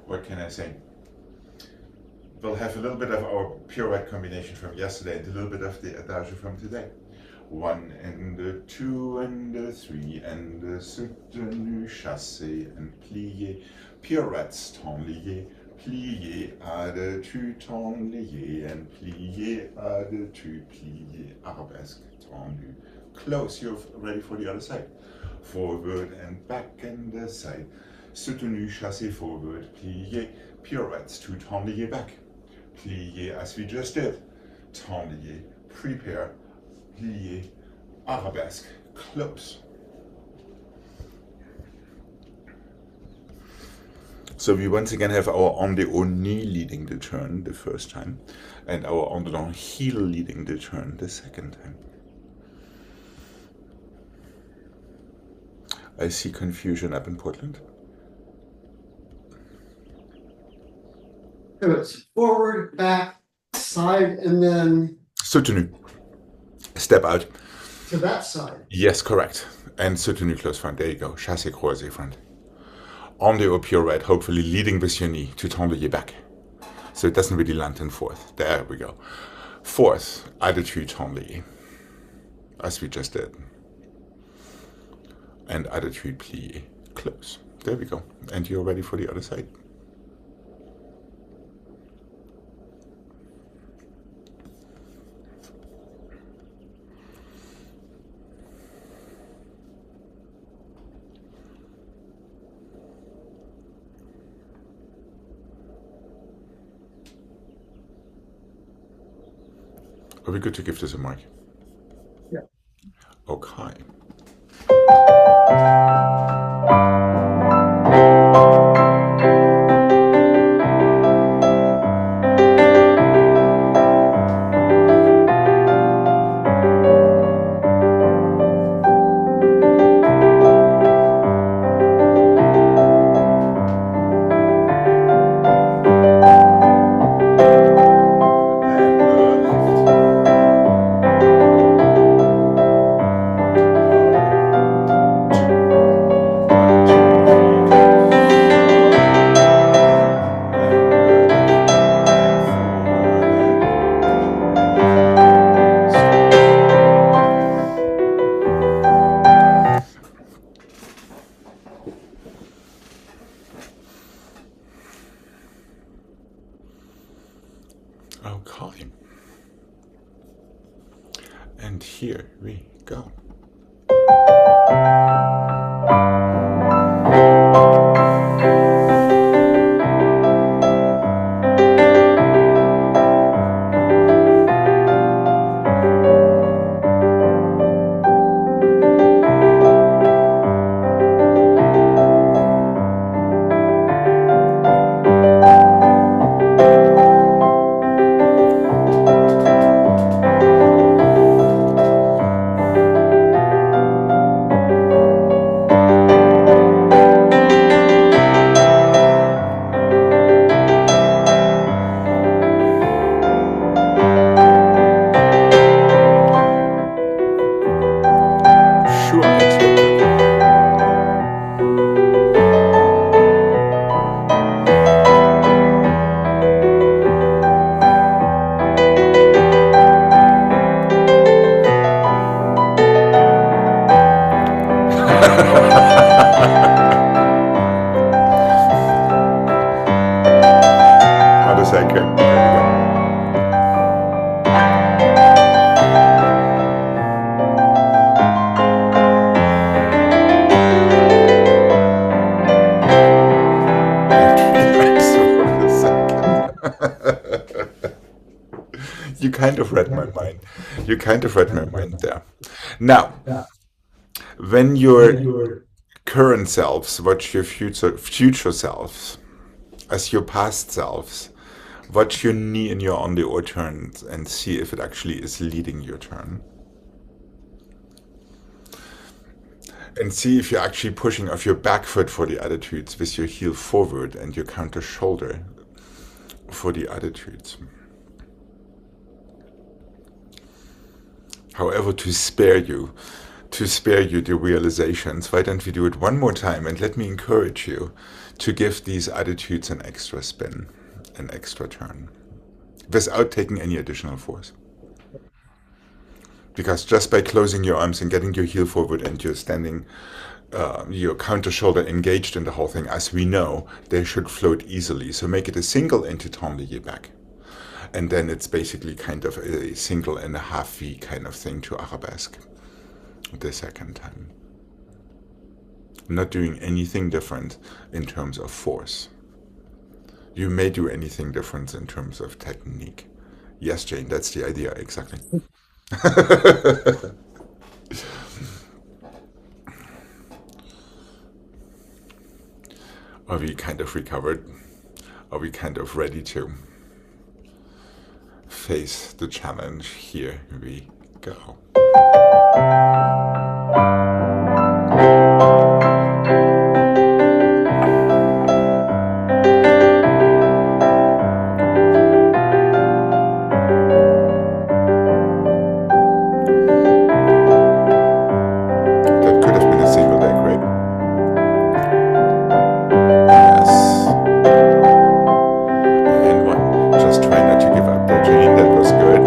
What can I say? We'll have a little bit of our pirouette combination from yesterday and a little bit of the adagio from today. 1 and the 2 and the 3 and the soutenu, chassé and plié, pirouettes, temps lié, plié, à deux, tu temps lié, and plié, à deux, tu plié, arabesque, tendu. Close, you're ready for the other side. Forward and back and the side. Soutenu, chassé, forward, plié, pirouettes, tout temps lié back. Plié as we just did. Temps lié, prepare, plié, arabesque, close. So we once again have our on the knee leading the turn the first time, and our on the heel leading the turn the second time. I see confusion up in Portland. So it's forward, back, side, and then Soutenu. Step out. to that side. Yes, correct. And soutenu close front. There you go. Chassé croisé front. On the pirouette, hopefully leading with your knee to tendre your back. So it doesn't really land in fourth. There we go. Fourth, attitude tendre, as we just did. And attitude plie, close. There we go. And you're ready for the other side. Are we good to give this a mark? Yeah. Okay. Okay. And here we go. Sure, let's get to How does that go? There we go. You kind of read my mind. You kind of read my mind there. Now, when your current selves watch your future selves as your past selves, watch your knee in your on the or turn and see if it actually is leading your turn. And see if you're actually pushing off your back foot for the attitudes with your heel forward and your counter shoulder for the attitudes. However, to spare you the realizations, why don't we do it one more time, and let me encourage you to give these attitudes an extra spin, an extra turn, without taking any additional force. Because just by closing your arms and getting your heel forward and you're standing, your counter shoulder engaged in the whole thing, as we know, they should float easily. So make it a single into tendre back. And then it's basically kind of a single and a half V kind of thing to arabesque the second time. Not doing anything different in terms of force. You may do anything different in terms of technique. Yes, Jane, that's the idea, exactly. Are we kind of recovered? Are we kind of ready to face the challenge? Here we go. That could have been a single day, Gregg. Yes. And one. Just try not to give up there, Jane. That was good.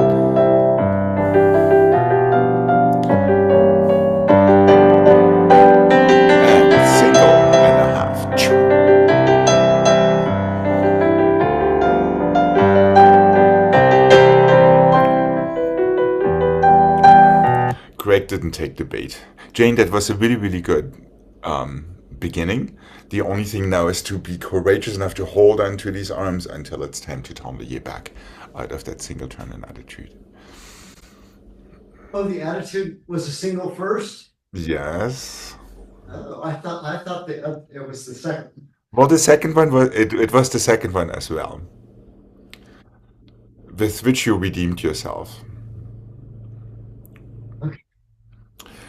And single and a half. Choo. Gregg didn't take the bait. Jane, that was a really, really good beginning. The only thing now is to be courageous enough to hold on to these arms until it's time to tendre back out of that single turn and attitude. Oh, the attitude was a single first? Yes. I thought it was the second. Well, the second one was it was the second one as well, with which you redeemed yourself. Okay.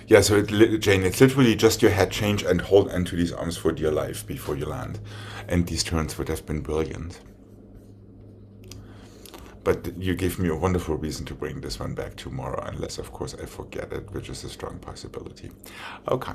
Yeah, so Jane, it's literally just your head change and hold onto these arms for dear life before you land. And these turns would have been brilliant. But you gave me a wonderful reason to bring this one back tomorrow, unless, of course, I forget it, which is a strong possibility. Okay.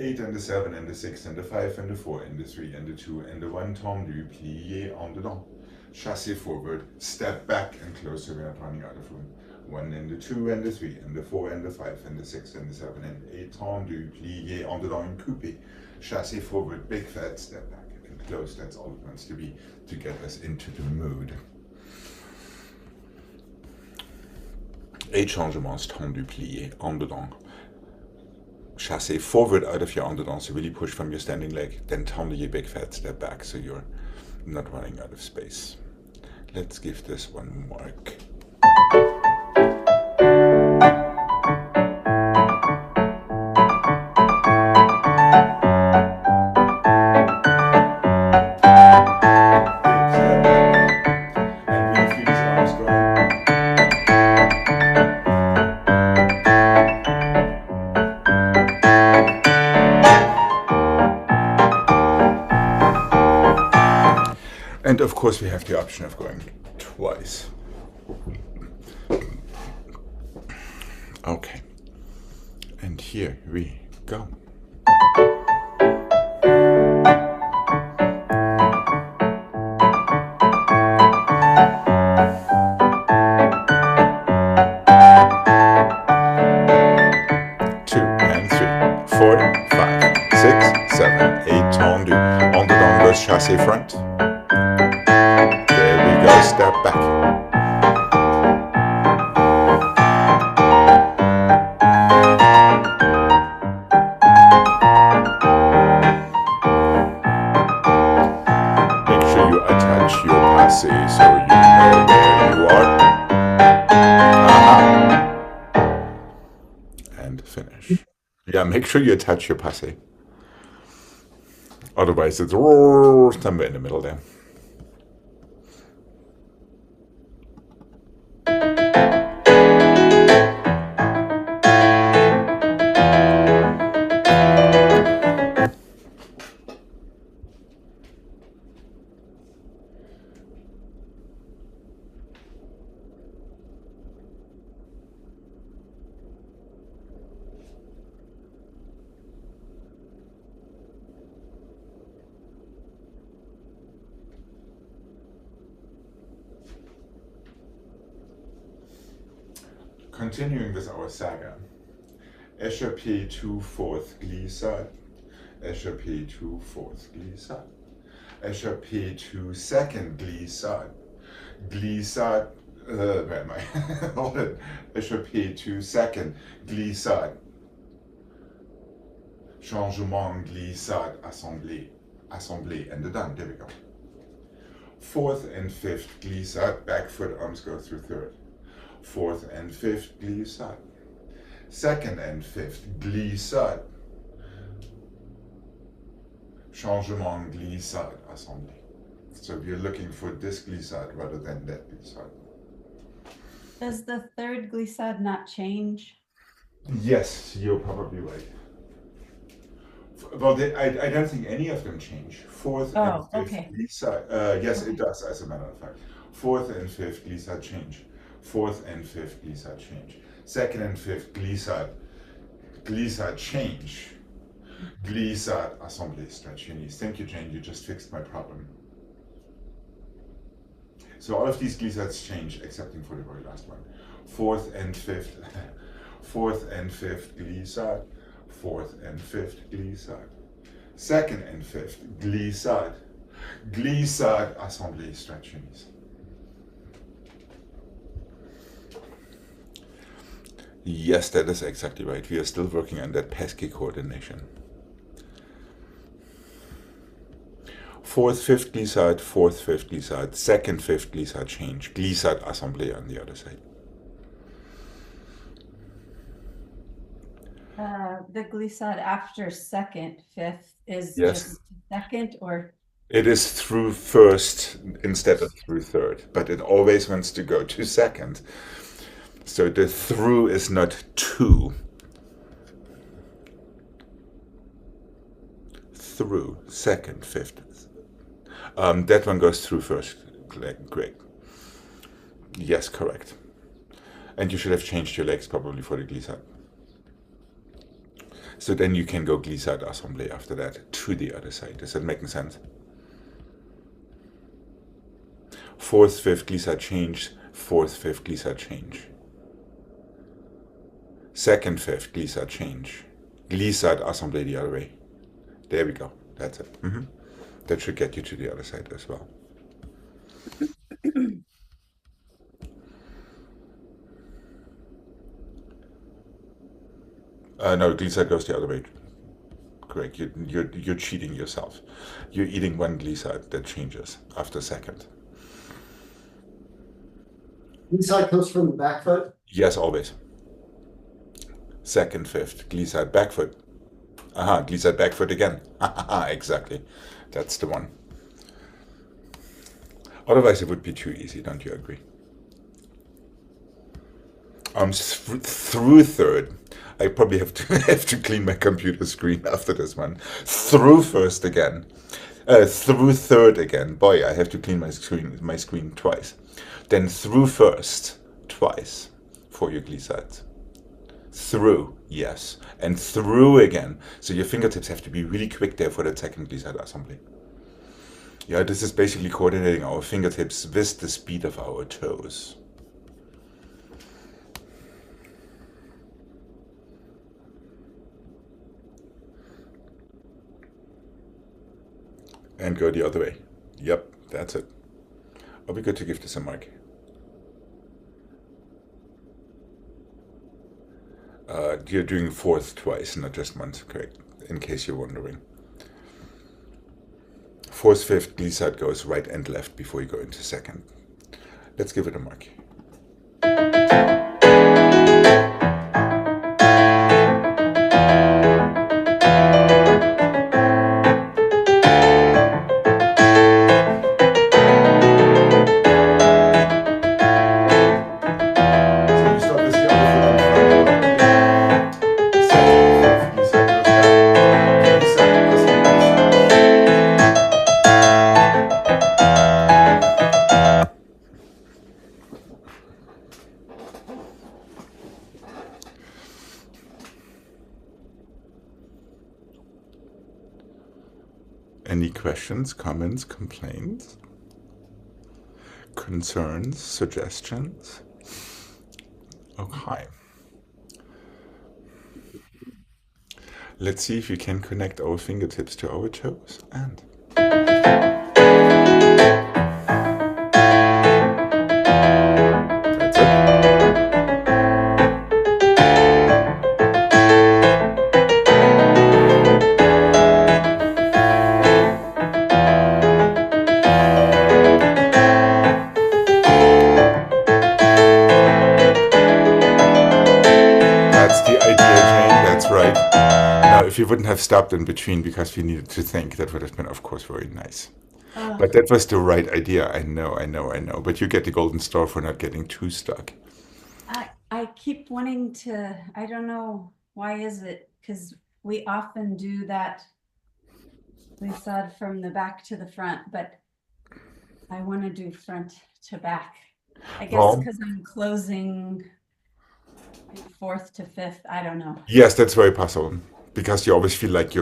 Eight and the 7 and the 6 and the 5 and the 4 and the 3 and the 2 and the 1 tendu, plié en dedans. Chassez forward, step back and close so we're not running out of room. 1 and the 2 and the 3 and the 4 and the 5 and the 6 and the 7 and 8 tendu, plié en dedans and coupé. Chassez forward, big fat step back and close. That's all it wants to be to get us into the mood. 8 changements tendu, plié en dedans. Chassez forward out of your underdog, so really push from your standing leg, then tender your big fat step back so you're not running out of space. Let's give this one mark. And really feel these arms going. And of course we have the option of going twice. Okay. And here we go. Two and 3, 4, 5, 6, 7, 8 tendu. On dedans gauche, chassé front. There we go, step back. Make sure you attach your passé so you know where you are. And finish. Yeah, make sure you attach your passé. Otherwise it's somewhere in the middle there. Continuing with our saga. Échappé to 4th glissade. Échappé to 4th glissade. Échappé to 2nd glissade. Glissade. Where am I? Hold it. Échappé to 2nd glissade. Changement, glissade, assemblée. Assemblée, and done. There we go. 4th and 5th glissade. Back foot, arms go through 3rd. 4th and 5th glissade. 2nd and 5th glissade. Changement, glissade, assemblée. So we're looking for this glissade rather than that glissade. Does the third glissade not change? Yes, you're probably right. Well, I don't think any of them change. Fourth and Oh, fifth okay. glissade. Yes, Okay. it does, as a matter of fact. Fourth and fifth glissade change. Fourth and fifth glissade change. Second and fifth glissade change. Glissade, assemblée, stretch your knees. Thank you, Jane. You just fixed my problem. So all of these glissades change, excepting for the very last one. Fourth and fifth, fourth and fifth glissade. Fourth and fifth glissade. Second and fifth glissade. Glissade, assemblée, stretch your knees. Yes, that is exactly right. We are still working on that pesky coordination. Fourth, fifth glissade, fourth, fifth glissade, second, fifth glissade change, glissade assemblée on the other side. The glissade after second, fifth is Yes. just second or It is through first instead of through third, but it always wants to go to second. So the through is not to. Through, second, fifth. That one goes through first, Greg. Yes, correct. And you should have changed your legs probably for the glissade. So then you can go glissade assemblée after that to the other side. Is that making sense? Fourth, fifth glissade change, fourth, fifth glissade change. Second, fifth glissade change. Glissade assemblée the other way. There we go. That's it. That should get you to the other side as well. No, glissade goes the other way. Greg, you're cheating yourself. You're eating one glissade that changes after second. Glissade comes from the back foot. Yes, always. Second, fifth, glissade back foot. Aha, glissade back foot again. Exactly. That's the one. Otherwise, it would be too easy, don't you agree? Through third. I probably have to clean my computer screen after this one. Through first again. Through third again. Boy, I have to clean my screen twice. Then through first twice for your glissades. Through, yes, and through again. So your fingertips have to be really quick there for that second glissade assembly. Yeah, this is basically coordinating our fingertips with the speed of our toes. And go the other way. Yep, that's it. Are we good to give this a mark? You're doing fourth twice, not just once, correct? In case you're wondering. Fourth, fifth, glissade goes right and left before you go into second. Let's give it a mark. Any questions, comments, complaints, concerns, suggestions? Okay. Let's see if we can connect our fingertips to our toes and that's it. That's the idea, Jane. That's right. Now, if you wouldn't have stopped in between because we needed to think, that would have been, of course, very nice. But that was the right idea. I know. But you get the golden star for not getting too stuck. I keep wanting to, I don't know, why is it? Because we often do that glissade from the back to the front, but I want to do front to back. I guess Well, because I'm closing fourth to fifth. I don't know. yes, that's very possible because you always feel like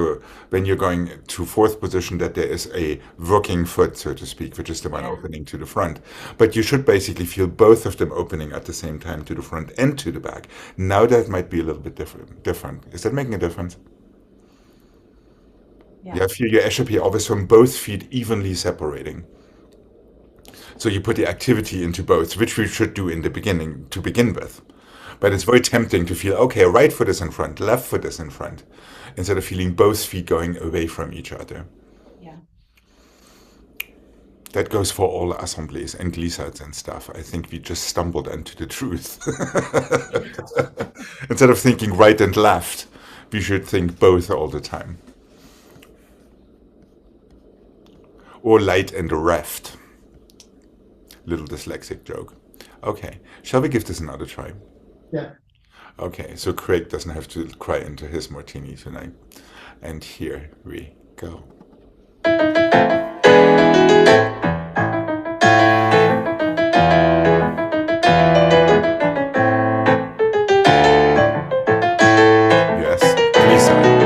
when you're going to fourth position, that there is a working foot, so to speak, which is the one Yeah. opening to the front. But you should basically feel both of them opening at the same time to the front and to the back. Now that might be a little bit different. Is that making a difference? Yeah. Yeah, feel your échappé always from both feet evenly separating. So you put the activity into both, which we should do in the beginning to begin with. But it's very tempting to feel, okay, right foot is in front, left foot is in front, instead of feeling both feet going away from each other. Yeah. That goes for all assemblies and glissades and stuff. I think we just stumbled into the truth. Instead of thinking right and left, we should think both all the time. Or light and left. Little dyslexic joke. Okay, shall we give this another try? Yeah. Okay, so Craig doesn't have to cry into his martini tonight. And here we go. Yes, Lisa.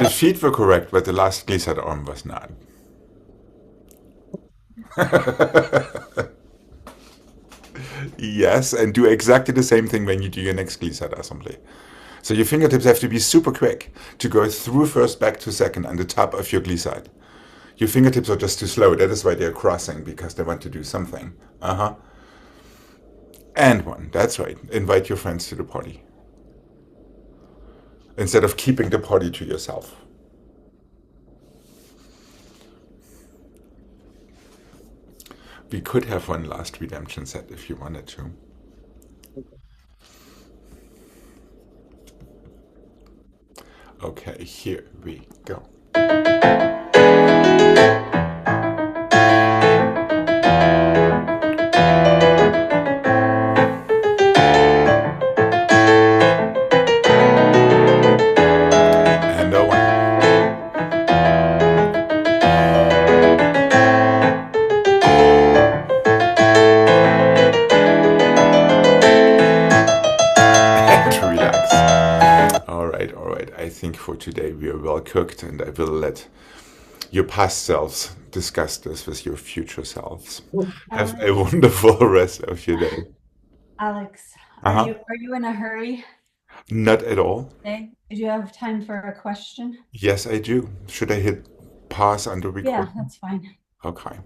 The feet were correct, but the last glissade arm was not. Yes, and do exactly the same thing when you do your next glissade assembly. So your fingertips have to be super quick to go through first, back to second, and the top of your glissade. Your fingertips are just too slow. That is why they're crossing, because they want to do something. Uh-huh. And one. That's right. Invite your friends to the party. Instead of keeping the party to yourself. We could have one last redemption set if you wanted to. Okay, here we go. And a one. And relax. All right, all right. I think for today we are well cooked, and I will let your past selves discuss this with your future selves. Have a wonderful rest of your day. Alex, Uh-huh. are you in a hurry Not at all. today? Do you have time for a question? Yes, I do. Should I hit pause on the Yeah, recording? that's fine. Okay.